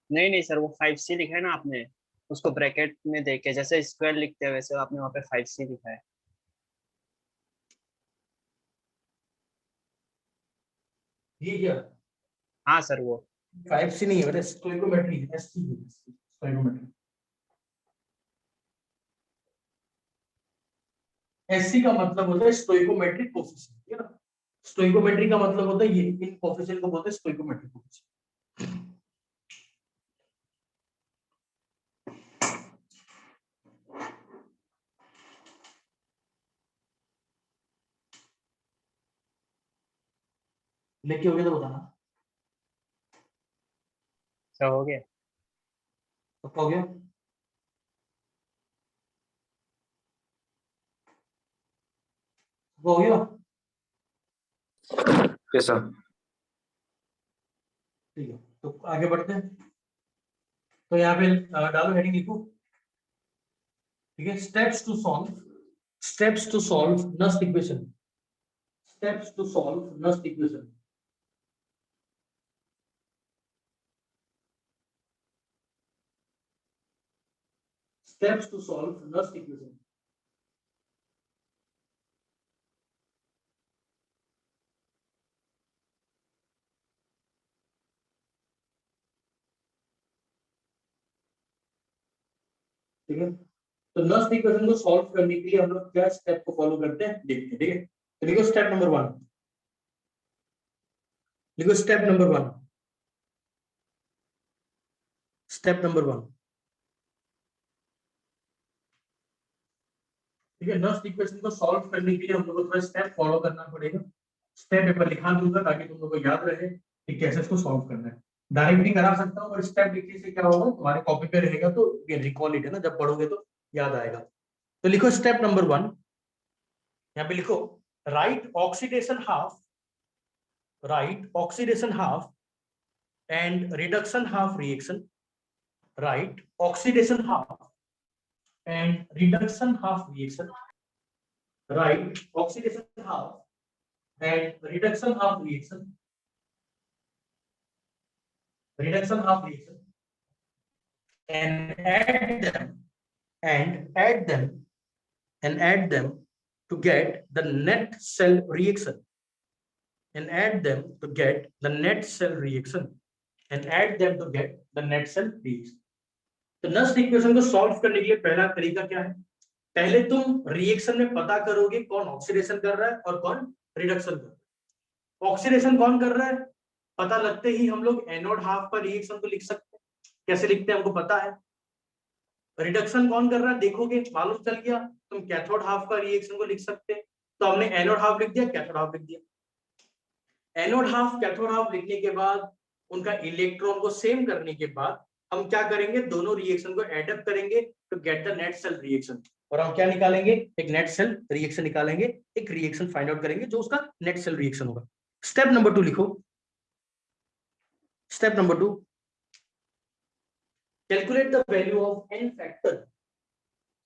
नहीं नहीं सर, वो 5C लिखा है ना आपने, उसको ब्रैकेट में देके जैसे स्क्वायर लिखते हैं वैसे आपने वहाँ पे 5C लिखा है। ये क्या? हाँ सर वो 5C नहीं है बेटा, स्टोइकोमेट्री है, एससी है, स्टोइकोमेट्री। एससी का मतलब होता है स्टोइकोमेट्रिक कोफिशिएंट, ठीक है ना? स्टोइकोमेट्री का मतलब होता है ये, इन कोफिशिएंट को बोलते हैं स्टोइकोमेट्रिक कोफिशिएंट। लेके हो गया तो बताना। सर हो गया। तो हो गया? वो हो गया? Yes sir. ठीक है, तो आगे बढ़ते हैं। तो यहाँ पे डालो, हेडिंग लिखो, ठीक है? Steps to solve Nernst equation, steps to solve Nernst equation. Steps to solve Nernst equation. ठीक है, तो नस्ट इक्वेशन को सॉल्व करने के लिए हम लोग क्या स्टेप को फॉलो करते हैं देखते हैं, ठीक है? तो लिखो स्टेप नंबर 1, लिखो स्टेप नंबर 1, स्टेप नंबर 1, ठीक है? नस्ट इक्वेशन को सॉल्व करने के लिए हम लोग को थोड़ा स्टेप फॉलो करना पड़ेगा। स्टेप पेपर लिखा दूंगा ताकि तुम लोग को याद रहे कि कैसे इसको सॉल्व करना है। डायरेक्ट भी करा सकता हूँ, और स्टेप लिखने से क्या होगा, तुम्हारे कॉपी पे रहेगा तो ये रिकॉल इट है ना, जब पढ़ोगे तो याद आएगा। तो लिखो स्टेप नंबर 1, यहाँ पे लिखो right oxidation half and reduction half reaction, right? Oxidation half and reduction half reaction, right? Oxidation half and reduction half reaction, and add them to get the net cell reaction, and add them to get the net cell reaction, and add them to get the net cell reaction. तो Nernst equation को solve करने के लिए पहला तरीका क्या है? पहले तुम रिएक्शन में पता करोगे कौन ऑक्सीडेशन कर रहा है और कौन रिडक्शन कर रहा है। ऑक्सीडेशन कौन कर रहा है पता लगते ही हम लोग एनोड हाफ पर रिएक्शन को लिख सकते हैं। कैसे लिखते हैं हमको पता है। रिडक्शन कौन कर रहा है देखोगे, मालूम चल गया, तुम कैथोड हाफ का रिएक्शन को लिख सकते हैं। तो हमने एनोड हाफ लिख दिया, कैथोड हाफ लिख दिया। एनोड हाफ कैथोड हाफ लिखने के बाद उनका इलेक्ट्रॉन को सेम करने के बाद हम क्या करेंगे, दोनों रिएक्शन को एडअप करेंगे to get the net cell reaction. और हम क्या निकालेंगे, एक नेट सेल रिएक्शन निकालेंगे, एक रिएक्शन फाइंड आउट करेंगे जो उसका नेट सेल रिएक्शन होगा। स्टेप नंबर 2 लिखो, step number 2, calculate the value of N factor.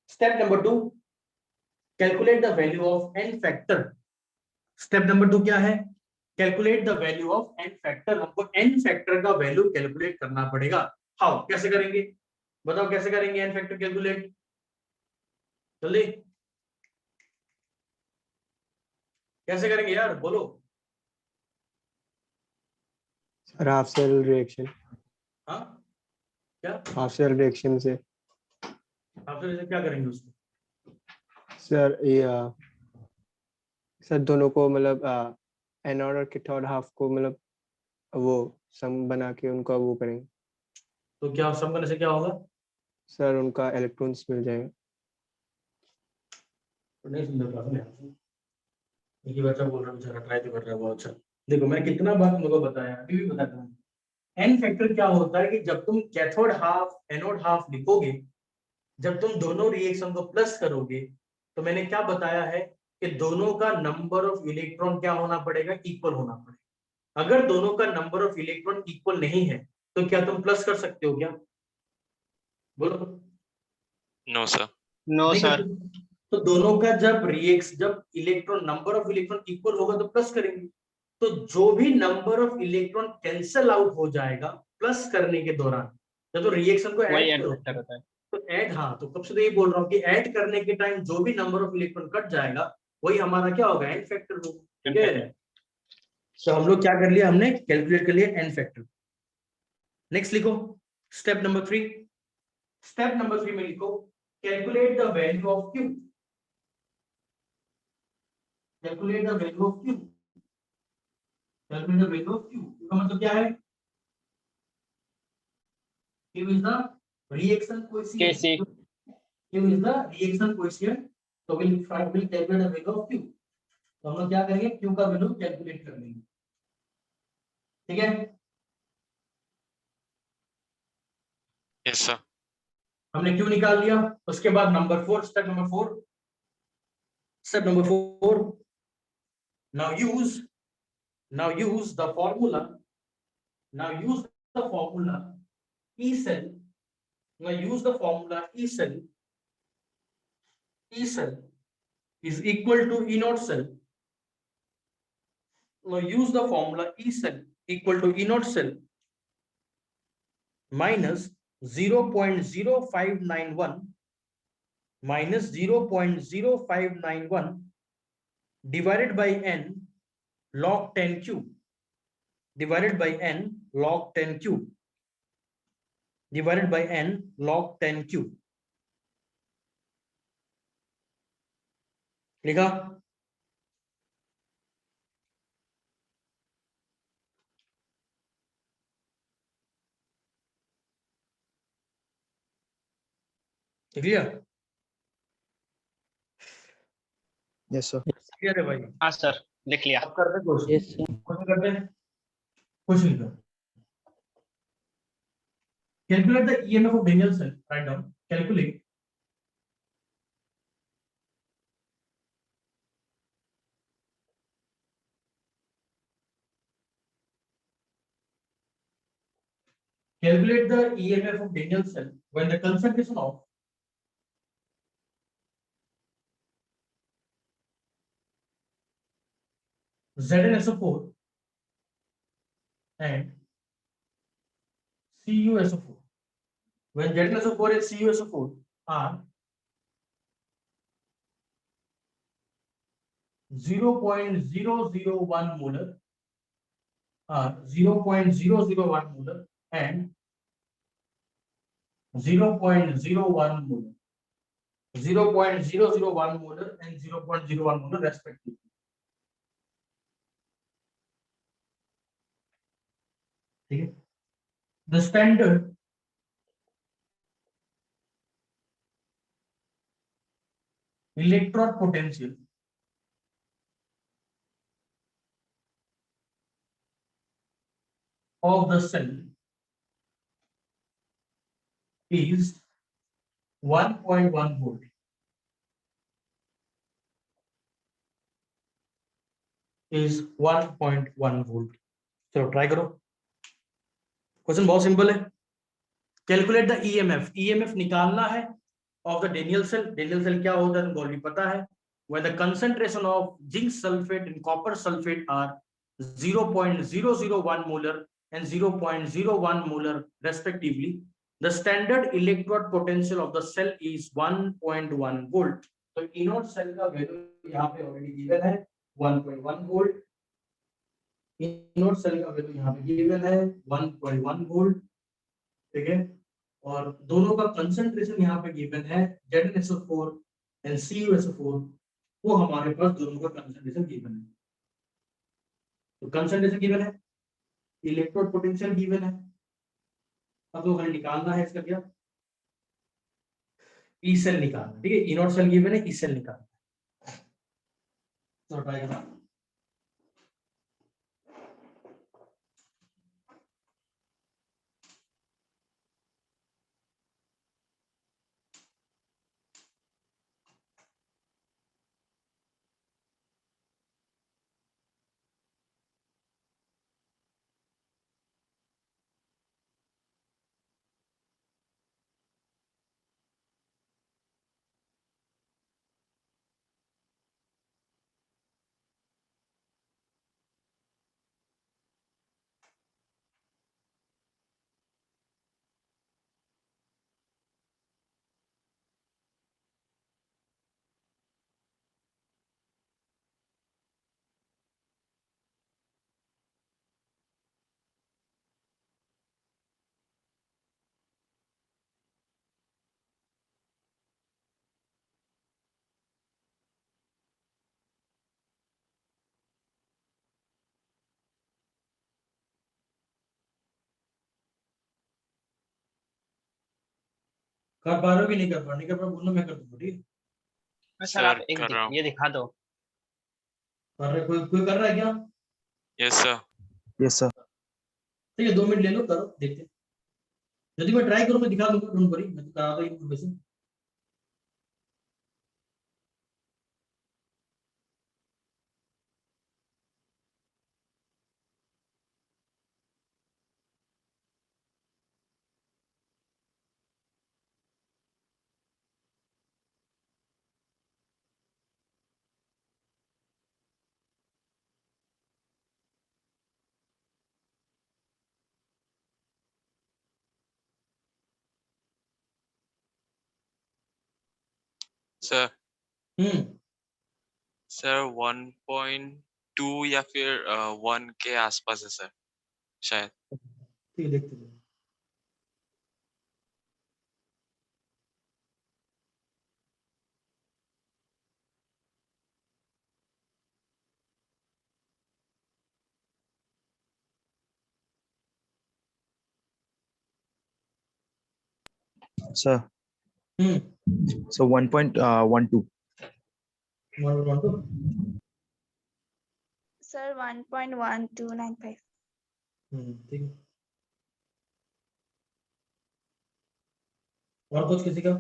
Step number 2, calculate the value of N factor. Step number 2 क्या है, calculate the value of N factor. हमको N factor का value calculate करना पड़ेगा। How, कैसे करेंगे बताओ, कैसे करेंगे एन फैक्टर कैलकुलेट, जल्दी कैसे करेंगे यार बोलो। Sir half cell reaction. हाँ क्या, हाफ सेल रिएक्शन से आप फिर क्या करेंगे उसको? सर ये सर दोनों को मतलब एनोड और कैथोड हाफ को मतलब वो सम बना के उनका वो करेंगे तो क्या सम करने से क्या होगा? सर, उनका इलेक्ट्रॉन्स मिल जाएगा। तो नहीं समझ पा रहा मैं, एक ही बच्चा बोल रहा है बेचारा, ट्राई तो कर रहा है बहुत अच्छा। देखो मैं कितना बार तुम लोगों को बताया, अभी भी बताता हूँ। एन फैक्टर क्या होता है कि जब तुम कैथोड हाफ एनोड हाफ लिखोगे, जब तुम दोनों रिएक्शन को प्लस करोगे, तो मैंने क्या बताया है कि दोनों का नंबर ऑफ इलेक्ट्रॉन क्या होना पड़ेगा? इक्वल होना पड़ेगा। अगर दोनों का नंबर ऑफ इलेक्ट्रॉन इक्वल नहीं है तो क्या तुम प्लस कर सकते हो क्या? बोलो। No, sir. नो नहीं कर सर। सकते। तो दोनों का जब electron number of electron equal होगा तो प्लस करेंगे। तो जो भी number of electron cancel out हो जाएगा प्लस करने के दौरान, जब तो रिएक्शन को वही ऐड एन करो, फैक्टर होता है। तो ऐड, हाँ, तो कब से तो ये बोल रहा हूँ कि ऐड करने के टाइम जो भी नंबर ऑफ इलेक्ट्रॉन कट जाएगा वही हमारा क्या होगा? एन फैक्टर होगा। ठीक है, तो हम लोग क्या कर लिया, हमने कैलकुलेट कर लिया एन फैक्टर। नेक्स्ट लिखो स्टेप नंबर 3। स्टेप नंबर 3 में लिखो calculate the value of Q. Calculate the value of Q. Calculate the value of Q का मतलब क्या है? Q is the reaction coefficient. KC. Q is the reaction coefficient. तो will calculate the value of Q. तो हम लोग क्या करेंगे? क्यू का वैल्यू कैलकुलेट कर लेंगे। ठीक है, Yes, sir. हमने क्यू निकाल लिया। उसके बाद number 4, step number 4। Step number 4, now use the formula, now use the formula E cell, now use the formula E cell is equal to E naught cell. Now use the formula E cell equal to E naught cell minus 0.0591 minus 0.0591 divided by n log 10 cube divided by n log 10 cube divided by n log 10 cube। लिखा? Clear? Yes sir. Clear है भाई? हाँ sir, लिख लिया। अब करते हैं question. Yes, sir. Question करते हैं। क्वेश्चन लिखो calculate the EMF of Daniell cell। Write down calculate calculate the EMF of Daniell cell when the concentration of ZnSO4 and CuSO4, when ZnSO4 and CuSO4 are 0.001 molar, 0.001 molar and 0.01 molar, 0.001 molar and 0.01 molar respectively. ठीक है, the standard electrode potential of the cell is 1.1 volt. Is 1.1 volt. चलो try करो। Question बहुत simple है। Calculate the EMF, EMF निकालना है of the Daniell cell। Daniell cell क्या होता है तुमको ऑलरेडी पता है। when the concentration of zinc sulfate and copper sulfate are 0.001 molar and 0.01 molar respectively, the standard electrode potential of the cell is 1.1 volt. तो E naught cell का value यहाँ पे ऑलरेडी गिवन है 1.1 वोल्ट। E naught cell का value यहाँ पे given है 1.1 volt. ठीक है, और दोनों का कंसंट्रेशन यहाँ पे गिवन है ZnSO4 एंड CuSO4, वो हमारे पास दोनों का कंसंट्रेशन गिवन है। तो कंसंट्रेशन गिवन है इलेक्ट्रोड पोटेंशियल गिवन है, अब तो हमें निकालना है इसका क्या, ई सेल निकालना, ठीक है, ई नॉट सेल गिवन है, ई सेल निकालना, तो ट्राई करना। कर पा रहे हो कि नहीं कर पा रहे, नहीं कर पा रहे बोलना, मैं कर दूंगा, ठीक है। सर आप एक कर रहा हूँ। ये दिखा दो। कर रहे, कोई कर रहा है क्या? Yes sir. Yes, sir. ठीक है, 2 मिनट ले लो, करो, देखते हैं। यदि मैं ट्राई करूँ मैं दिखा दूंगा, डोंट वरी, मैं तो करा दूंगा इन्फॉर्मेशन। सर हम्म, सर 1.2 या फिर 1 के आसपास है सर शायद। ठीक है, देखते हैं। Sir, so 1.12. 1.12, Sir, 1.1295. ठीक है। और कुछ किसी का?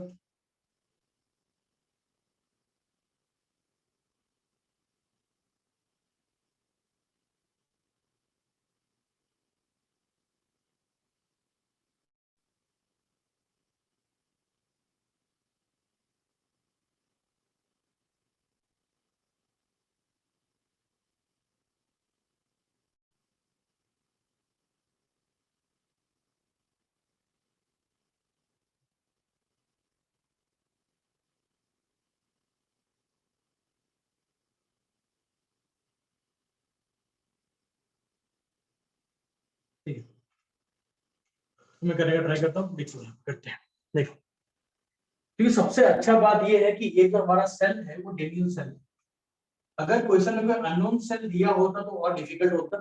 ठीक है, तो मैं करने का ट्राई करता हूँ, देखो करते हैं, देखो। क्योंकि सबसे अच्छा बात ये है कि ये जो हमारा सेल है वो डेनियल सेल है। अगर क्वेश्चन में कोई अननोन सेल दिया होता तो और डिफिकल्ट होता।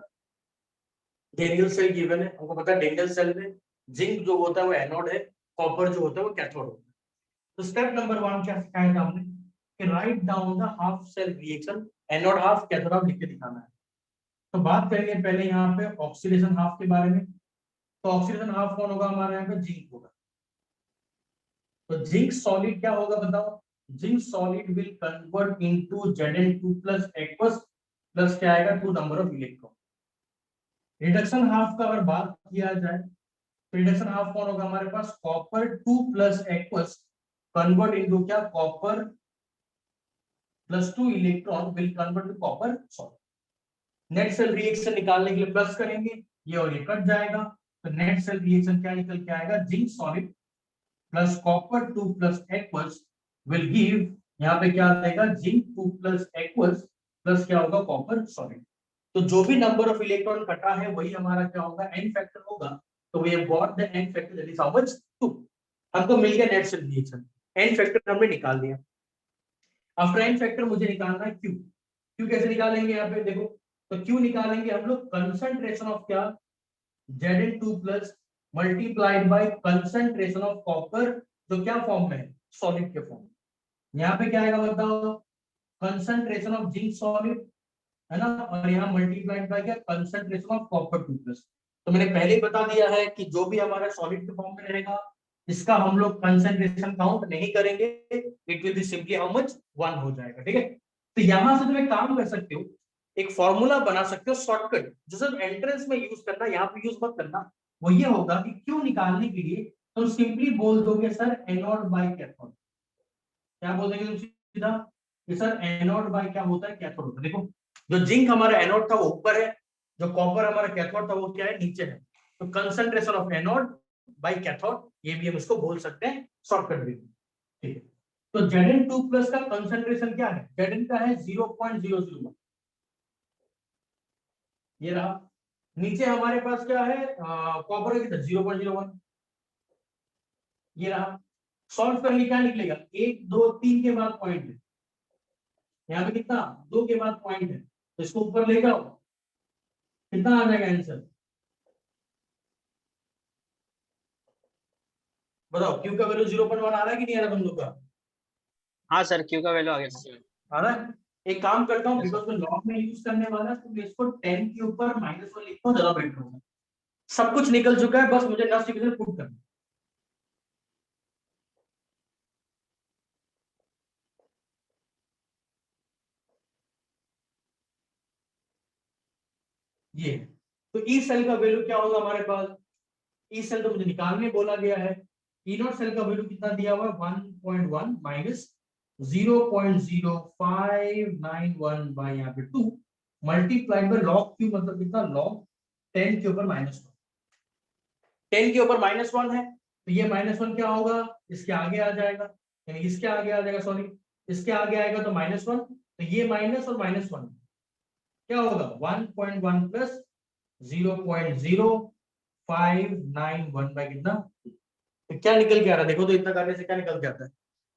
डेनियल सेल गिवन है, हमको पता है डेनियल सेल में जिंक जो होता है वो एनोड है, कॉपर जो होता है वो कैथोड होता है। तो स्टेप नंबर 1 क्या सिखाया था हमने कि write down the half cell reaction, anode half cathode half लिख के दिखाना है। तो बात करेंगे पहले यहाँ पे ऑक्सीडेशन हाफ के बारे में। तो ऑक्सीडेशन हाफ कौन होगा हमारे यहाँ पे, जिंक होगा। तो जिंक सॉलिड क्या होगा बताओ, zinc solid will convert into Zn2 plus aqueous plus क्या आएगा 2 number of electron. Reduction half का अगर बात किया जाए तो रिडक्शन हाफ कौन होगा हमारे पास, copper 2 plus aqueous convert into क्या, copper plus 2 electron will convert to copper solid. Net cell reaction निकालने के लिए प्लस करेंगे, ये और ये कट जाएगा, तो नेट सेल रिएक्शन क्या निकल के आएगा, zinc solid plus copper 2 plus aqueous will give, यहाँ पे क्या आएगा, जिंक 2 प्लस एक्वस प्लस क्या होगा, कॉपर सॉलिड। तो जो भी नंबर ऑफ इलेक्ट्रॉन कटा है वही हमारा क्या होगा, एन फैक्टर होगा। तो we have got the N factor, that is how much, 2। हमको मिल गया net cell reaction, N factor हमने निकाल दिया। आफ्टर एन फैक्टर मुझे निकालना है क्यू। क्यू कैसे निकालेंगे यहाँ पे देखो, तो क्यू निकालेंगे हम लोग कंसंट्रेशन ऑफ क्या, Zn2 plus multiplied by concentration of copper, जो क्या फॉर्म में है, सॉलिड के फॉर्म। यहाँ पे क्या आएगा बताओ, कंसंट्रेशन ऑफ जिंक सॉलिड, है ना, और यहाँ मल्टीप्लाइड बाय क्या, कंसंट्रेशन ऑफ कॉपर 2 प्लस। तो मैंने पहले ही बता दिया है कि जो भी हमारा सॉलिड के फॉर्म में रहेगा इसका हम लोग कंसंट्रेशन काउंट नहीं करेंगे, it will be simply how much, 1 हो जाएगा, ठीक है। तो यहां से तुम एक काम कर सकते हो, एक फॉर्मूला बना सकते हो शॉर्टकट, जो सिर्फ एंट्रेंस में यूज करना, यहाँ पे यूज मत करना। वो ये होगा कि क्यों निकालने के लिए तुम सिंपली बोल दोगे सर एनोड बाय कैथोड। क्या बोल देंगे तुम सीधा कि सर एनोड बाय क्या होता है, कैथोड होता है। देखो जो जिंक हमारा एनोड था वो ऊपर है, जो कॉपर हमारा कैथोड था वो क्या है, नीचे है। तो concentration of anode by cathode, ये भी हम इसको बोल सकते हैं शॉर्टकट भी, ठीक है। तो Zn2 प्लस का कंसंट्रेशन क्या है, Zn का है 0.001, ये रहा। नीचे हमारे पास क्या है, कॉपर का कितना 0.01, ये रहा। सॉल्व कर लिया, क्या निकलेगा, 1 2 3 के बाद पॉइंट है, यहाँ पे कितना 2 के बाद पॉइंट है, तो इसको ऊपर ले जाओ, कितना आ जाएगा आंसर, बताओ। क्यू का वैल्यू 0.1 आ रहा है कि नहीं आ रहा तुम लोग का, हाँ सर, क्यू का वैल्यू आ गया। आ रहा है। एक काम करता हूँ, बिकॉज मैं लॉग में यूज करने वाला है, तो मैं इसको 10 के ऊपर -1 लिखता हूँ, ज्यादा बेटर होगा। सब कुछ निकल चुका है, बस मुझे नस्ट इक्वेशन पुट करना। ये तो ई सेल का वैल्यू क्या होगा हमारे पास, ई सेल तो मुझे निकालने बोला गया है। ई नॉट सेल का वैल्यू कितना दिया हुआ है, 1.1 माइनस 0.0591 बाय यहाँ पे 2 मल्टीप्लाइड बाय लॉग क्यू, मतलब कितना, लॉग 10 के ऊपर -1। 10 के ऊपर -1 है, तो ये -1 क्या होगा, इसके आगे आ जाएगा, यानी इसके आगे आ जाएगा, सॉरी इसके आगे आएगा तो -1, तो ये माइनस और -1 क्या होगा, 1.1 प्लस 0.0591 बाय कितना, तो क्या निकल के आ रहा है, देखो तो इतना करने से क्या निकल के आता है,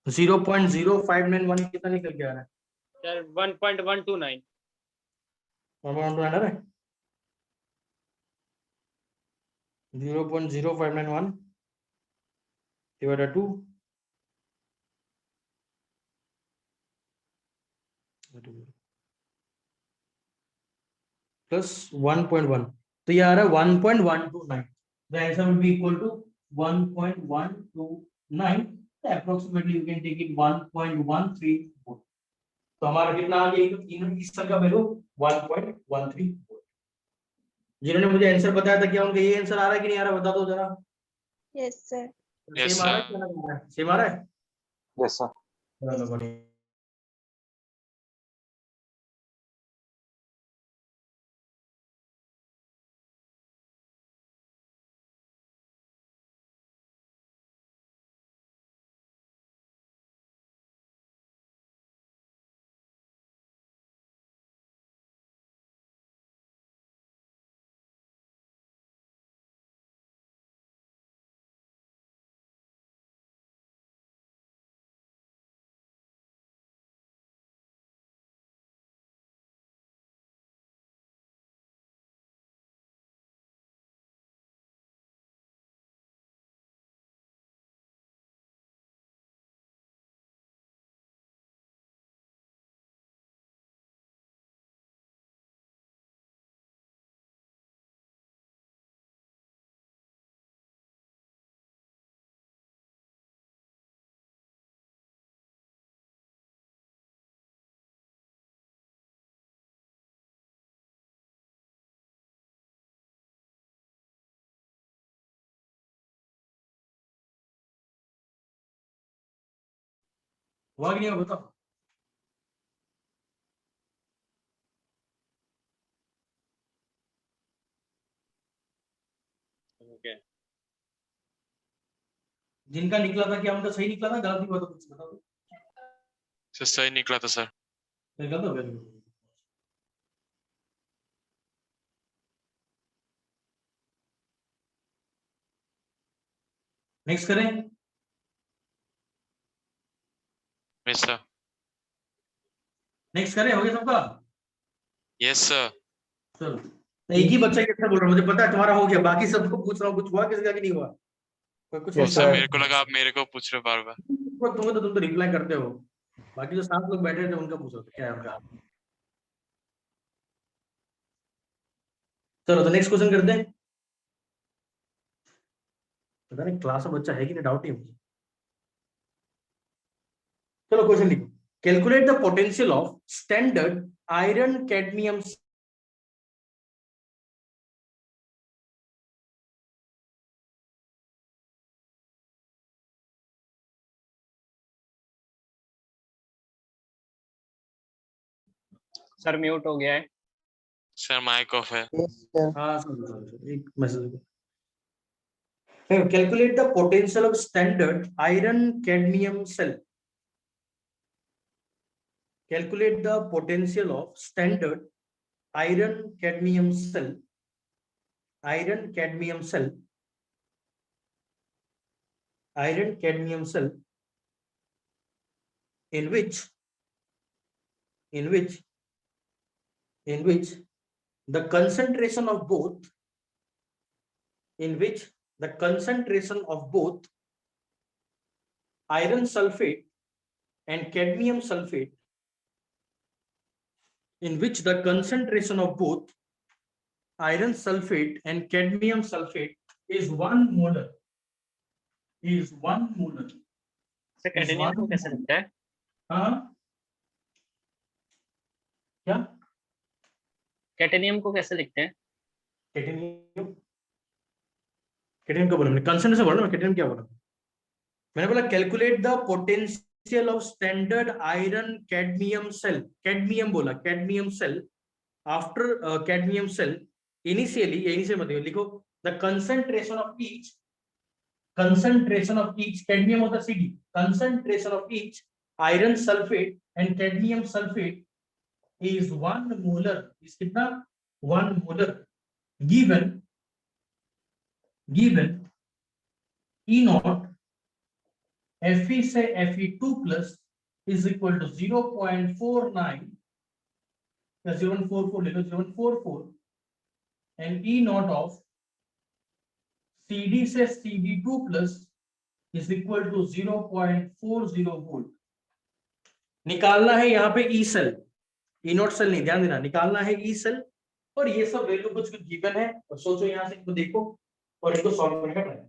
0.0591 कितना निकल के आ रहा है सर 1.129। 1.1 आ रहा है, 0.0591 divided 2 प्लस 1.1, तो ये आ रहा है 1.129। The answer will be equal to 1.129, approximately you can take it 1.134। तो हमारा कितना आ गया, तीनों इस का वैल्यू 1.134। जिन्होंने मुझे आंसर बताया था, क्या उनका ये आंसर आ रहा है कि नहीं आ रहा, बता दो जरा। Yes, sir. Yes, सेम आ रहा है, sir. क्या लग रहा है, सेम आ रहा है। Yes, sir. चलो बढ़िया। हुआ कि नहीं हुआ, बताओ। ओके, जिनका निकला था, क्या उनका सही निकला था, गलत हुआ तो कुछ बताओ। सर सही निकला था सर। निकला था, वेरी गुड। नेक्स्ट करें, Yes, sir. नेक्स्ट करें, हो गया सबका, Yes, sir. चलो। एक ही बच्चा कैसे बोल रहा है, मुझे पता है तुम्हारा हो गया, बाकी सबको पूछ रहा हूँ कुछ हुआ किसी का कि नहीं हुआ, कोई कुछ Yes, सर sir. मेरे को लगा आप मेरे को पूछ रहे हो बार बार। तुम्हें तो तुम तो रिप्लाई करते हो, बाकी जो 7 लोग बैठे थे उनका पूछो क्या है उनका। चलो तो नेक्स्ट क्वेश्चन करते हैं। पता नहीं क्लास में बच्चा है कि नहीं, डाउट ही है मुझे। चलो क्वेश्चन लिखो। Calculate the potential of standard iron cadmium sir mute हो गया है। सर माइक ऑफ है। हाँ सर एक message. Calculate the potential of standard iron cadmium cell. Calculate the potential of standard iron cadmium cell. Iron cadmium cell. Iron cadmium cell. In which the concentration of both. In which the concentration of both iron sulfate and cadmium sulfate. In which the concentration of both iron sulfate and cadmium sulfate is 1 molar. Is 1 molar. Sir cadmium को कैसे लिखते हैं? हाँ क्या cadmium को कैसे लिखते हैं? कैडमियम, कैडमियम का बोला मैंने, कंसंट्रेशन बोला ना, कैडमियम क्या बोला मैंने? बोला calculate the potential of standard iron cadmium cell. Cadmium बोला, cadmium cell after cadmium cell initially, initial मतलब लिखो the concentration of each, concentration of each cadmium होता है Cd, concentration of each iron sulfate and cadmium sulfate is 1 molar, is कितना 1 molar, given E naught Fe से Fe2 plus is equal to 0.49 या 0.44 ले लो, 0.44 and E naught of Cd से Cd2 plus is equal to 0.40 volt। निकालना है यहाँ पे E cell, ई note cell नहीं, ध्यान देना, निकालना है ई सेल, और ये सब वैल्यू कुछ कुछ गिवन है, और सोचो यहाँ से इनको देखो और इनको सॉल्व करने का ट्राई।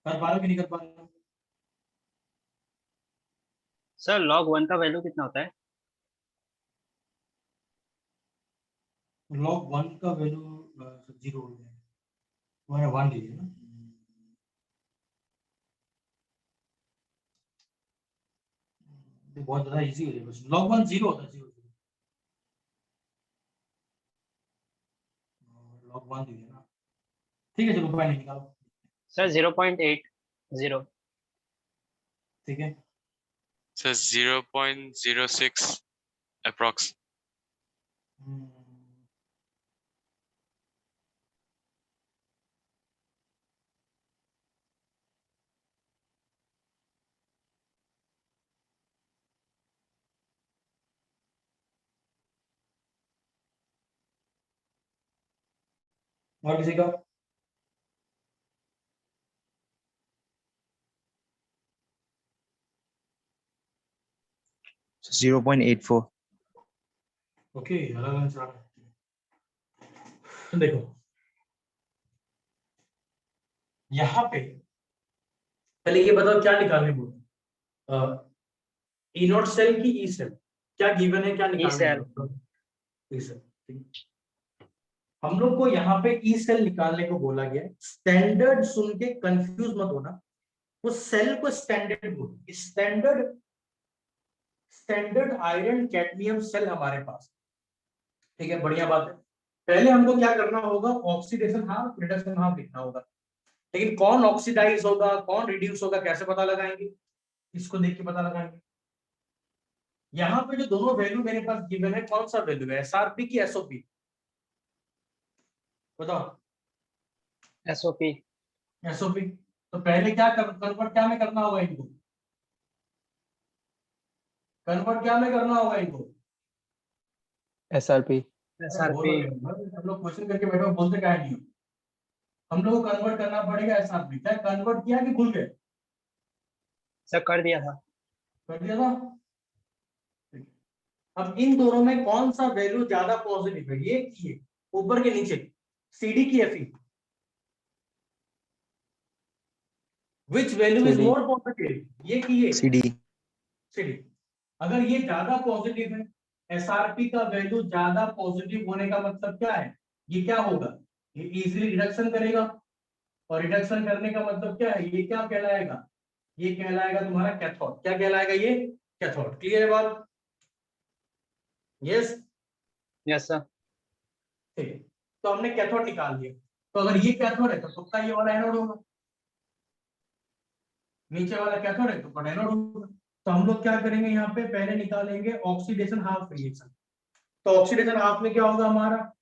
कर पा रहे हो कि नहीं कर पा रहे हो? सर log 1 का वैल्यू कितना होता है? log 1 का वैल्यू 0 हो जाएगा, तुम्हारा 1 लीजिए ना, ये बहुत ज्यादा इजी हो जाएगा, log 1 0 होता है, 0 log 1 लीजिए ना, ठीक है चलो कोई नहीं, निकालो, सर 0.80 ठीक है, सर 0.06 approx. और किसी का? So 0.84. ओके, अलग आंसर है। देखो यहाँ पे पहले ये बताओ क्या निकालने बोल, ई नॉट सेल की ई सेल, क्या गिवन है, क्या निकालने cell. ई सेल, हम लोग को यहाँ पे ई सेल निकालने को बोला गया है। स्टैंडर्ड सुन के कंफ्यूज मत होना, वो सेल को स्टैंडर्ड बोलो, standard standard iron cadmium cell हमारे पास, ठीक है, बढ़िया बात है। पहले हमको क्या करना होगा, ऑक्सीडेशन हाफ रिडक्शन हाफ लिखना होगा, लेकिन कौन ऑक्सीडाइज होगा कौन रिड्यूस होगा कैसे पता लगाएंगे, इसको देख के पता लगाएंगे। यहाँ पे जो दोनों वैल्यू मेरे पास गिवन है, कौन सा वैल्यू है, एसआरपी की एसओपी, बताओ। SOP. एसओपी, तो पहले क्या कन्वर्ट क्या में करना होगा इनको, कन्वर्ट क्या में करना होगा इनको, SRP. SRP. हम लोग क्वेश्चन करके बैठे बोलते क्या नहीं हो, हम लोग को कन्वर्ट करना पड़ेगा एसआरपी। क्या कन्वर्ट किया कि भूल गए, सर कर दिया था। कर दिया था। अब इन दोनों में कौन सा वैल्यू ज्यादा पॉजिटिव है, ये ऊपर के नीचे, सीडी की FE, which value is CD. More positive, ये की ये CD. सीडी। अगर ये ज्यादा पॉजिटिव है, एसआरपी का वैल्यू ज्यादा पॉजिटिव होने का मतलब क्या है, ये क्या होगा, ये इजीली रिडक्शन करेगा, और रिडक्शन करने का मतलब क्या है, ये क्या कहलाएगा, ये कहलाएगा तुम्हारा कैथोड। क्या कहलाएगा ये, कैथोड। क्लियर है बात, यस यस सर। ठीक है। तो हमने कैथोड निकाल लिया, तो अगर ये कैथोड है तो पक्का ये वाला एनोड होगा, नीचे वाला कैथोड है तो एनोड होगा। तो हम लोग क्या करेंगे, यहाँ पे पहले निकालेंगे ऑक्सीडेशन हाफ रिएक्शन। तो ऑक्सीडेशन हाफ में क्या होगा हमारा,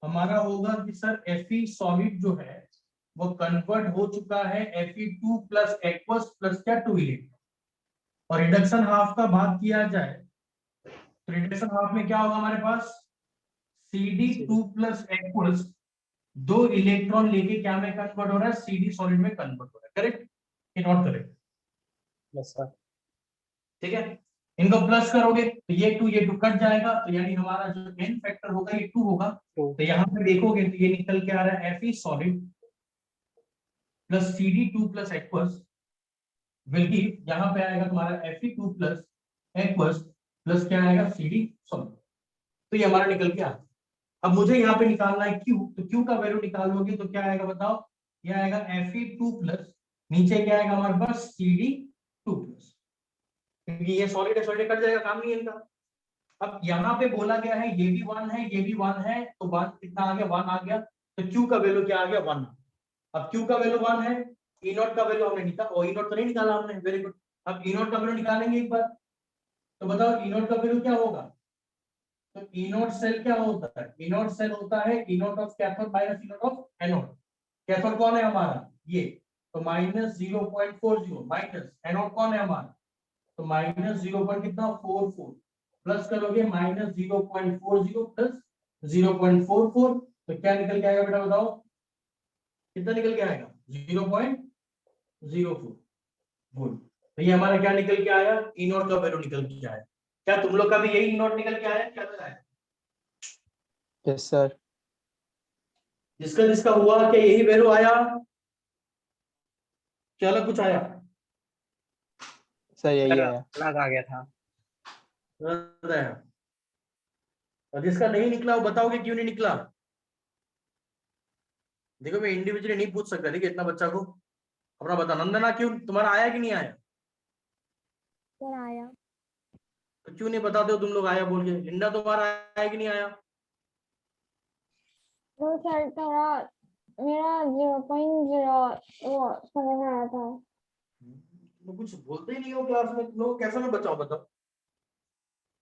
हमारा होगा कि सर Fe सॉलिड जो है वो कन्वर्ट हो चुका है Fe2 प्लस एक्वस प्लस क्या 2 इलेक्ट्रॉन। और रिडक्शन हाफ का बात किया जाए तो रिडक्शन हाफ में क्या होगा हमारे पास, Cd2 प्लस एक्वस 2 इलेक्ट्रॉन लेके क्या में कन्वर्ट हो रहा है, Cd सॉलिड में कन्वर्ट हो रहा है, करेक्ट कि नॉट करेक्ट, यस सर। ठीक है। इनको प्लस करोगे तो ये 2 कट जाएगा, तो यानी हमारा जो n फैक्टर होगा ये 2 होगा। तो यहाँ पे देखोगे तो ये निकल के आ रहा है Fe solid plus Cd2 plus aqueous will give, यहाँ पे आएगा तुम्हारा Fe2 प्लस एक्वस प्लस क्या आएगा Cd सॉलिड। तो ये हमारा निकल के आ, अब मुझे यहाँ पे निकालना है Q, तो Q का वैल्यू निकालोगे तो क्या आएगा बताओ, ये आएगा Fe2 प्लस नीचे क्या आएगा हमारे पास Cd2 प्लस, क्योंकि ये सॉलिड है, सॉलिड कट जाएगा, काम नहीं है इनका। अब यहाँ पे बोला गया है ये भी 1 है ये भी 1 है, तो 1 कितना आ गया, 1 आ गया, तो Q का वैल्यू क्या आ गया, 1। अब Q का वैल्यू 1 है, E नॉट का वैल्यू हमने निकाला, और E नॉट तो नहीं निकाला हमने, वेरी गुड। अब E नॉट का वैल्यू निकालेंगे एक बार, तो बताओ E नॉट का वैल्यू क्या होगा। तो E नॉट सेल क्या होता है, E नॉट सेल होता है E not of cathode minus E not of anode. Cathode कौन है हमारा ये, तो माइनस 0.40 माइनस एनोड कौन है हमारा, तो माइनस 0 कितना 44 प्लस करोगे माइनस 0.40 प्लस 0.44, तो क्या निकल के आएगा बेटा बताओ, कितना निकल के आएगा 0.04 वोल्ट। तो ये हमारा क्या निकल के आया, ई नॉट का वैल्यू निकल के आया। क्या तुम लोग का भी यही ई नॉट निकल के आया, क्या बताया, Yes sir. जिसका जिसका हुआ क्या यही वैल्यू आया, क्या अलग कुछ आया, सर यही सर आया। अलग आ गया था। बताया। और जिसका नहीं निकला वो बताओगे क्यों नहीं निकला। देखो मैं इंडिविजुअली नहीं पूछ सकता, ठीक है, इतना बच्चा को अपना बता। नंदना क्यों तुम्हारा आया कि नहीं आया? सर आया। तो क्यों नहीं बताते हो तुम लोग आया बोल के? लिंडा तुम्हारा आया कि नहीं आया? तो सर थोड़ा मेरा 0.0 वो समझ आया था। तुम कुछ बोलते ही नहीं हो क्लास में, तुम लोग कैसा मैं बचाऊं बताओ।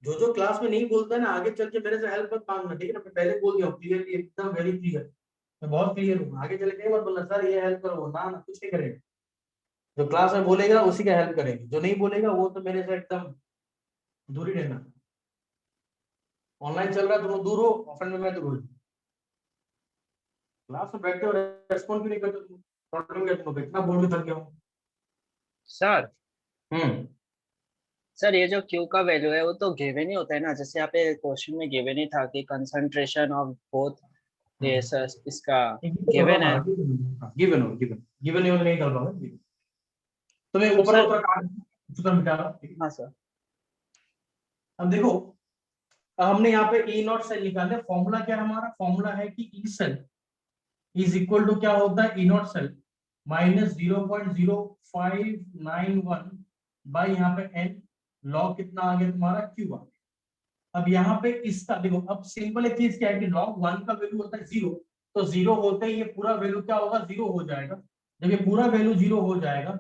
जो क्लास में नहीं बोलता है ना, आगे चल के मेरे से हेल्प मत मांगना, ठीक है ना। मैं पहले बोल दिया हूँ क्लियरली, एकदम वेरी क्लियर, मैं बहुत क्लियर हूँ। आगे चल के मत बोलना सर ये हेल्प करो, ना ना कुछ नहीं करेगा। जो क्लास में बोलेगा उसी का हेल्प करेंगे, जो नहीं बोलेगा वो तो मेरे से एकदम दूर ही रहना। ऑनलाइन चल रहा है तुम लोग दूर हो, ऑफलाइन में मैं तो दूर। क्लास में बैठते हो रेस्पॉन्ड क्यों नहीं करते तुम? प्रॉब्लम क्या तुम लोग? इतना बोल भी थक गया हूँ। सर हम्म। सर ये जो क्यू का वैल्यू है वो तो गिवन ही होता है ना, जैसे यहाँ पे क्वेश्चन में गिवन ही था कि कंसंट्रेशन ऑफ बोथ, ये सर इसका गिवन है। गिवन हो, गिवन गिवन नहीं कर पाऊंगा। तो मैं तो ऊपर सर ऊपर काट सूत्र मिटा रहा हूँ, ठीक है? हाँ सर। अब देखो, हमने यहाँ पे ई नॉट सेल निकाले, फॉर्मूला क्या है हमारा? फॉर्मूला है कि E cell is equal to क्या होता है? E not cell minus 0.0591 by यहाँ पे एन, लॉग कितना आ गया तुम्हारा? क्यू आ गया। अब यहाँ पे इसका देखो, अब सिंपल एक चीज क्या है कि लॉग 1 का वैल्यू होता है 0, तो 0 होते ही ये पूरा वैल्यू क्या होगा? 0 हो जाएगा। जब ये पूरा वैल्यू 0 हो जाएगा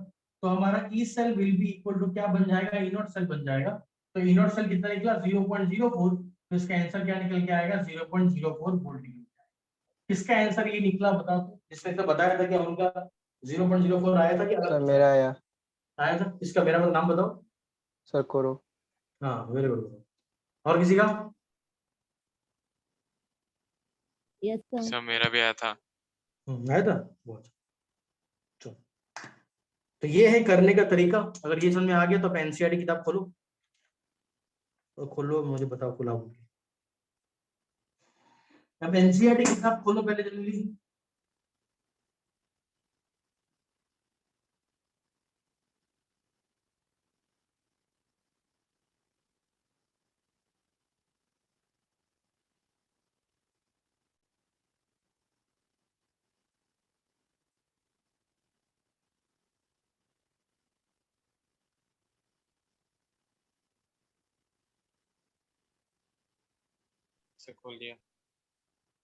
तो हमारा E cell will be equal to क्या बन जाएगा? ई नॉट सेल बन जाएगा। तो ई नॉट सेल कितना निकला? 0.04। तो इसका आंसर क्या निकल के आएगा? 0.04 वोल्ट निकल के आएगा। किसका आंसर ये निकला बताओ तो? जिसने तो बताया था कि उनका 0.04 आया था कि अलग सर कुछ मेरा आया। आया था? इसका मेरा नाम बताओ। सर करो। हाँ वेरी गुड। और किसी का? Yes sir. सर मेरा भी आया था। आया था, बहुत अच्छा। चलो, तो ये है करने का तरीका। अगर ये समझ में आ गया तो आप एनसीईआरटी किताब खोलो, तो खोलो मुझे बताओ खुला हो। अब एनसीईआरटी किताब खोलो पहले जल्दी। सर खोल लिया।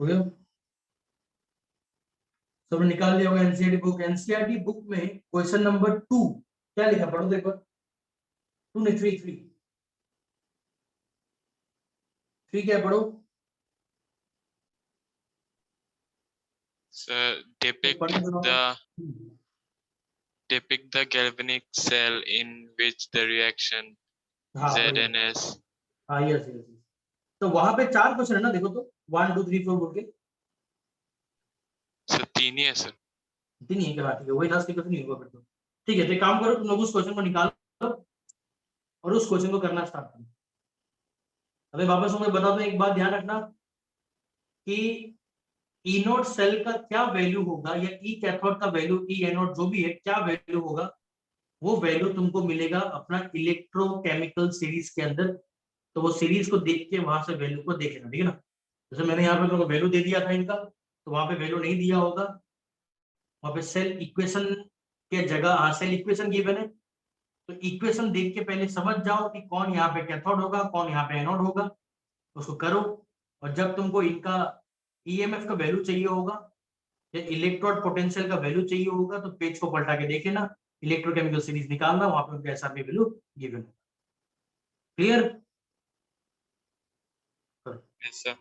हो गया? सब निकाल लिया होगा एनसीईआरटी बुक। एनसीईआरटी बुक में क्वेश्चन नंबर 2 क्या लिखा? पढ़ो देखो। 2 नहीं, 3 3 3 क्या है? पढ़ो। Sir, पढ़ने सुनाओ। depict the galvanic cell in which the reaction हाँ बढ़िया। ZNS. हाँ यस यस। तो वहां पे 4 क्वेश्चन है ना, देखो तो 1 2 3 4 बोल के सर 3 ही है सर। तीन ही है क्या? ठीक है, वही लास्ट क्वेश्चन नहीं होगा फिर तो। ठीक है, तो एक काम करो, तुम लोग उस क्वेश्चन को निकालो और उस क्वेश्चन को करना स्टार्ट करो। अभी वापस मैं बता दूं, एक बात ध्यान रखना कि ई नोट सेल का क्या वैल्यू होगा, या ई कैथोड का वैल्यू, ई एनोड जो भी है, क्या वैल्यू होगा, वो वैल्यू तुमको मिलेगा अपना इलेक्ट्रोकेमिकल सीरीज के अंदर। तो वो सीरीज को देख के वहां से वैल्यू को देख लेना, ठीक है ना। जैसे मैंने यहाँ पे तुमको वैल्यू दे दिया था इनका, तो वहां पे वैल्यू नहीं दिया होगा, वहां पे सेल इक्वेशन के जगह सेल इक्वेशन गिवन है। तो इक्वेशन देख के पहले समझ जाओ कि कौन यहाँ पे कैथोड होगा, कौन यहाँ पे एनोड होगा, उसको करो। और जब तुमको इनका ईएमएफ का वैल्यू चाहिए होगा या इलेक्ट्रोड पोटेंशियल का वैल्यू चाहिए होगा, तो पेज को पलटा के देखे ना, इलेक्ट्रोकेमिकल सीरीज निकालना, वहां पे उनका SR value given. Clear? Yes sir.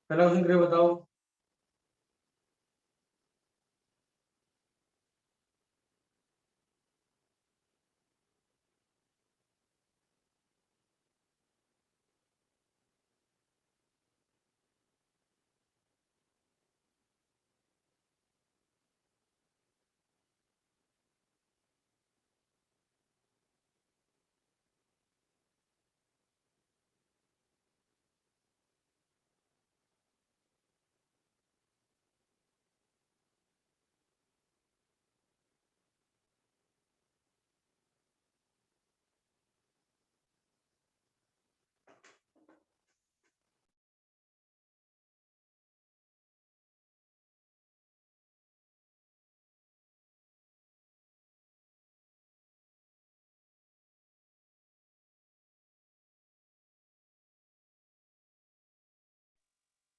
पहला क्वेश्चन करके बताओ।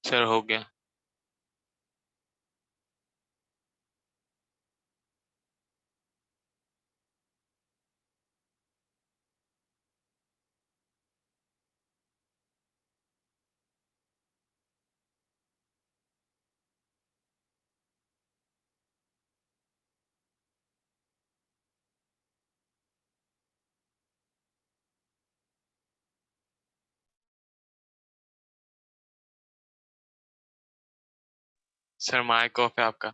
सर हो गया। सर माइक ऑफ है आपका।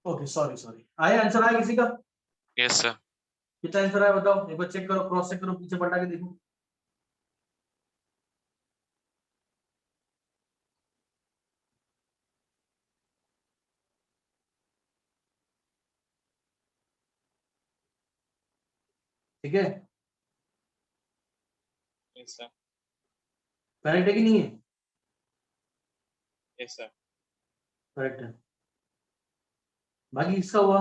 ओके सॉरी आया आंसर आया किसी का? Yes sir. कितना आंसर आया बताओ, एक बार चेक करो, क्रॉस चेक करो, पीछे पलटा के देखो। ठीक है, यस सर। करेक्ट है कि नहीं है? Yes sir. करेक्ट है। बाकी किसका हुआ?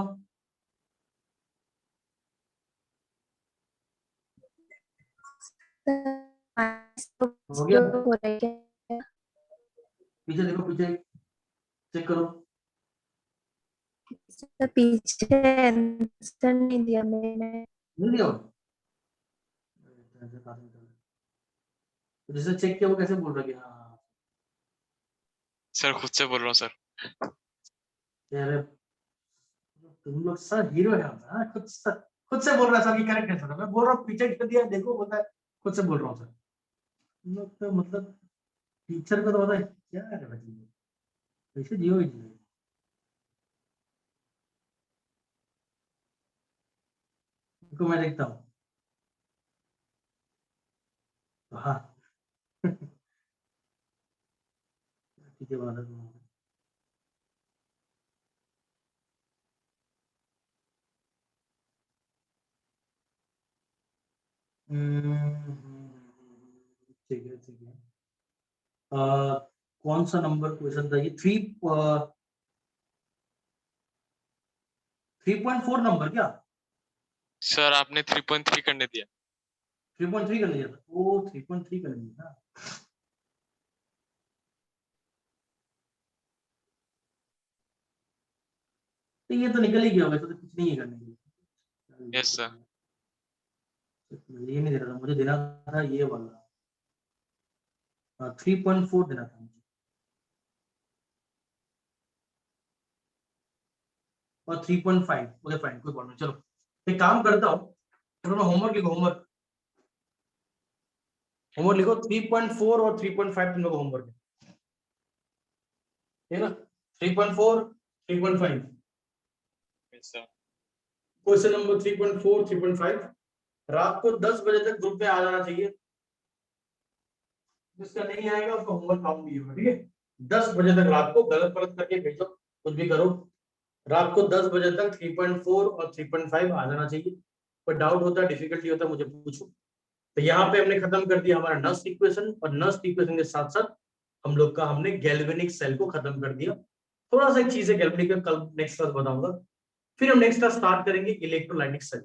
हो गया? पीछे देखो, पीछे चेक करो। पीछे आंसर नहीं दिया मैंने। नहीं दिया? तो जिसने चेक किया वो कैसे बोल रहा है कि हाँ? सर खुद से बोल रहा हूँ सर। यार तुम लोग सर हीरो है हम, हाँ? खुद से बोल रहा है सर कि करेक्ट है सर। मैं बोल रहा हूँ पीछे कर दिया देखो, बोलता है खुद से बोल रहा हूँ सर। तुम लोग तो मतलब टीचर को तो पता है क्या है बच्चे, कैसे जियो जियो। इनको मैं देखता हूँ तो हाँ ठीक है बात है। ठीक है ठीक है। कौन सा नंबर क्वेश्चन था ये? 3.4 नंबर क्या? सर आपने 3.3 करने दिया। 3.3 कर लिया था? ओ 3.3 कर लिया था। तो ये तो निकल ही गया, वैसे तो कुछ नहीं है करने के लिए। Yes sir. ये नहीं दे रहा था मुझे, देना था ये वाला। 3.4 देना था मुझे, और 3.5। ओके फाइन, कोई प्रॉब्लम। चलो एक काम करता हूँ, चलो होमवर्क लिखो, होमवर्क होमवर्क लिखो। 3.4 और 3.5 तुम लोग होमवर्क है, ठीक है ना? 3.4 3.5। Yes sir. क्वेश्चन नंबर 3.4 3.5 रात को 10 बजे तक ग्रुप में आ जाना चाहिए। जिसका नहीं आएगा उसको होमवर्क काम भी होगा, ठीक है? 10 बजे तक रात को, गलत गलत करके भेजो, कुछ भी करो, रात को 10 बजे तक 3.4 और 3.5 आ जाना चाहिए। कोई डाउट होता है, डिफिकल्टी होता है, मुझे पूछो। तो यहाँ पे हमने खत्म कर दिया हमारा नस्ट इक्वेशन, और नस्ट इक्वेशन के साथ साथ हम लोग का हमने गैल्वेनिक सेल को खत्म कर दिया। थोड़ा सा एक चीज है गैल्वेनिक का, कल नेक्स्ट क्लास बताऊंगा। फिर हम नेक्स्ट क्लास स्टार्ट करेंगे electrolytic cell.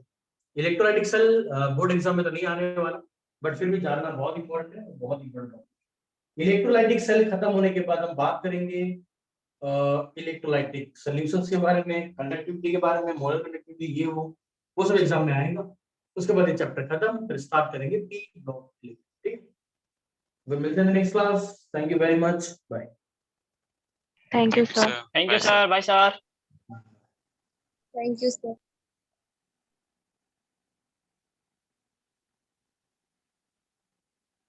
Electrolytic cell board exam में तो नहीं आने वाला, बट फिर भी जानना बहुत इंपॉर्टेंट है, बहुत इंपॉर्टेंट है। इलेक्ट्रोलाइटिक सेल खत्म होने के बाद हम बात करेंगे इलेक्ट्रोलाइटिक सॉल्यूशंस के बारे में, कंडक्टिविटी के बारे में, मोलर कंडक्टिविटी, ये वो सब एग्जाम में आएगा। उसके बाद ये चैप्टर खत्म, फिर स्टार्ट करेंगे पी ब्लॉक। ठीक है? फिर मिलते हैं next class. Thank you very much, bye. Thank you, sir. sir. Thank you Bye, sir. Sir, bye sir. Thank you, sir.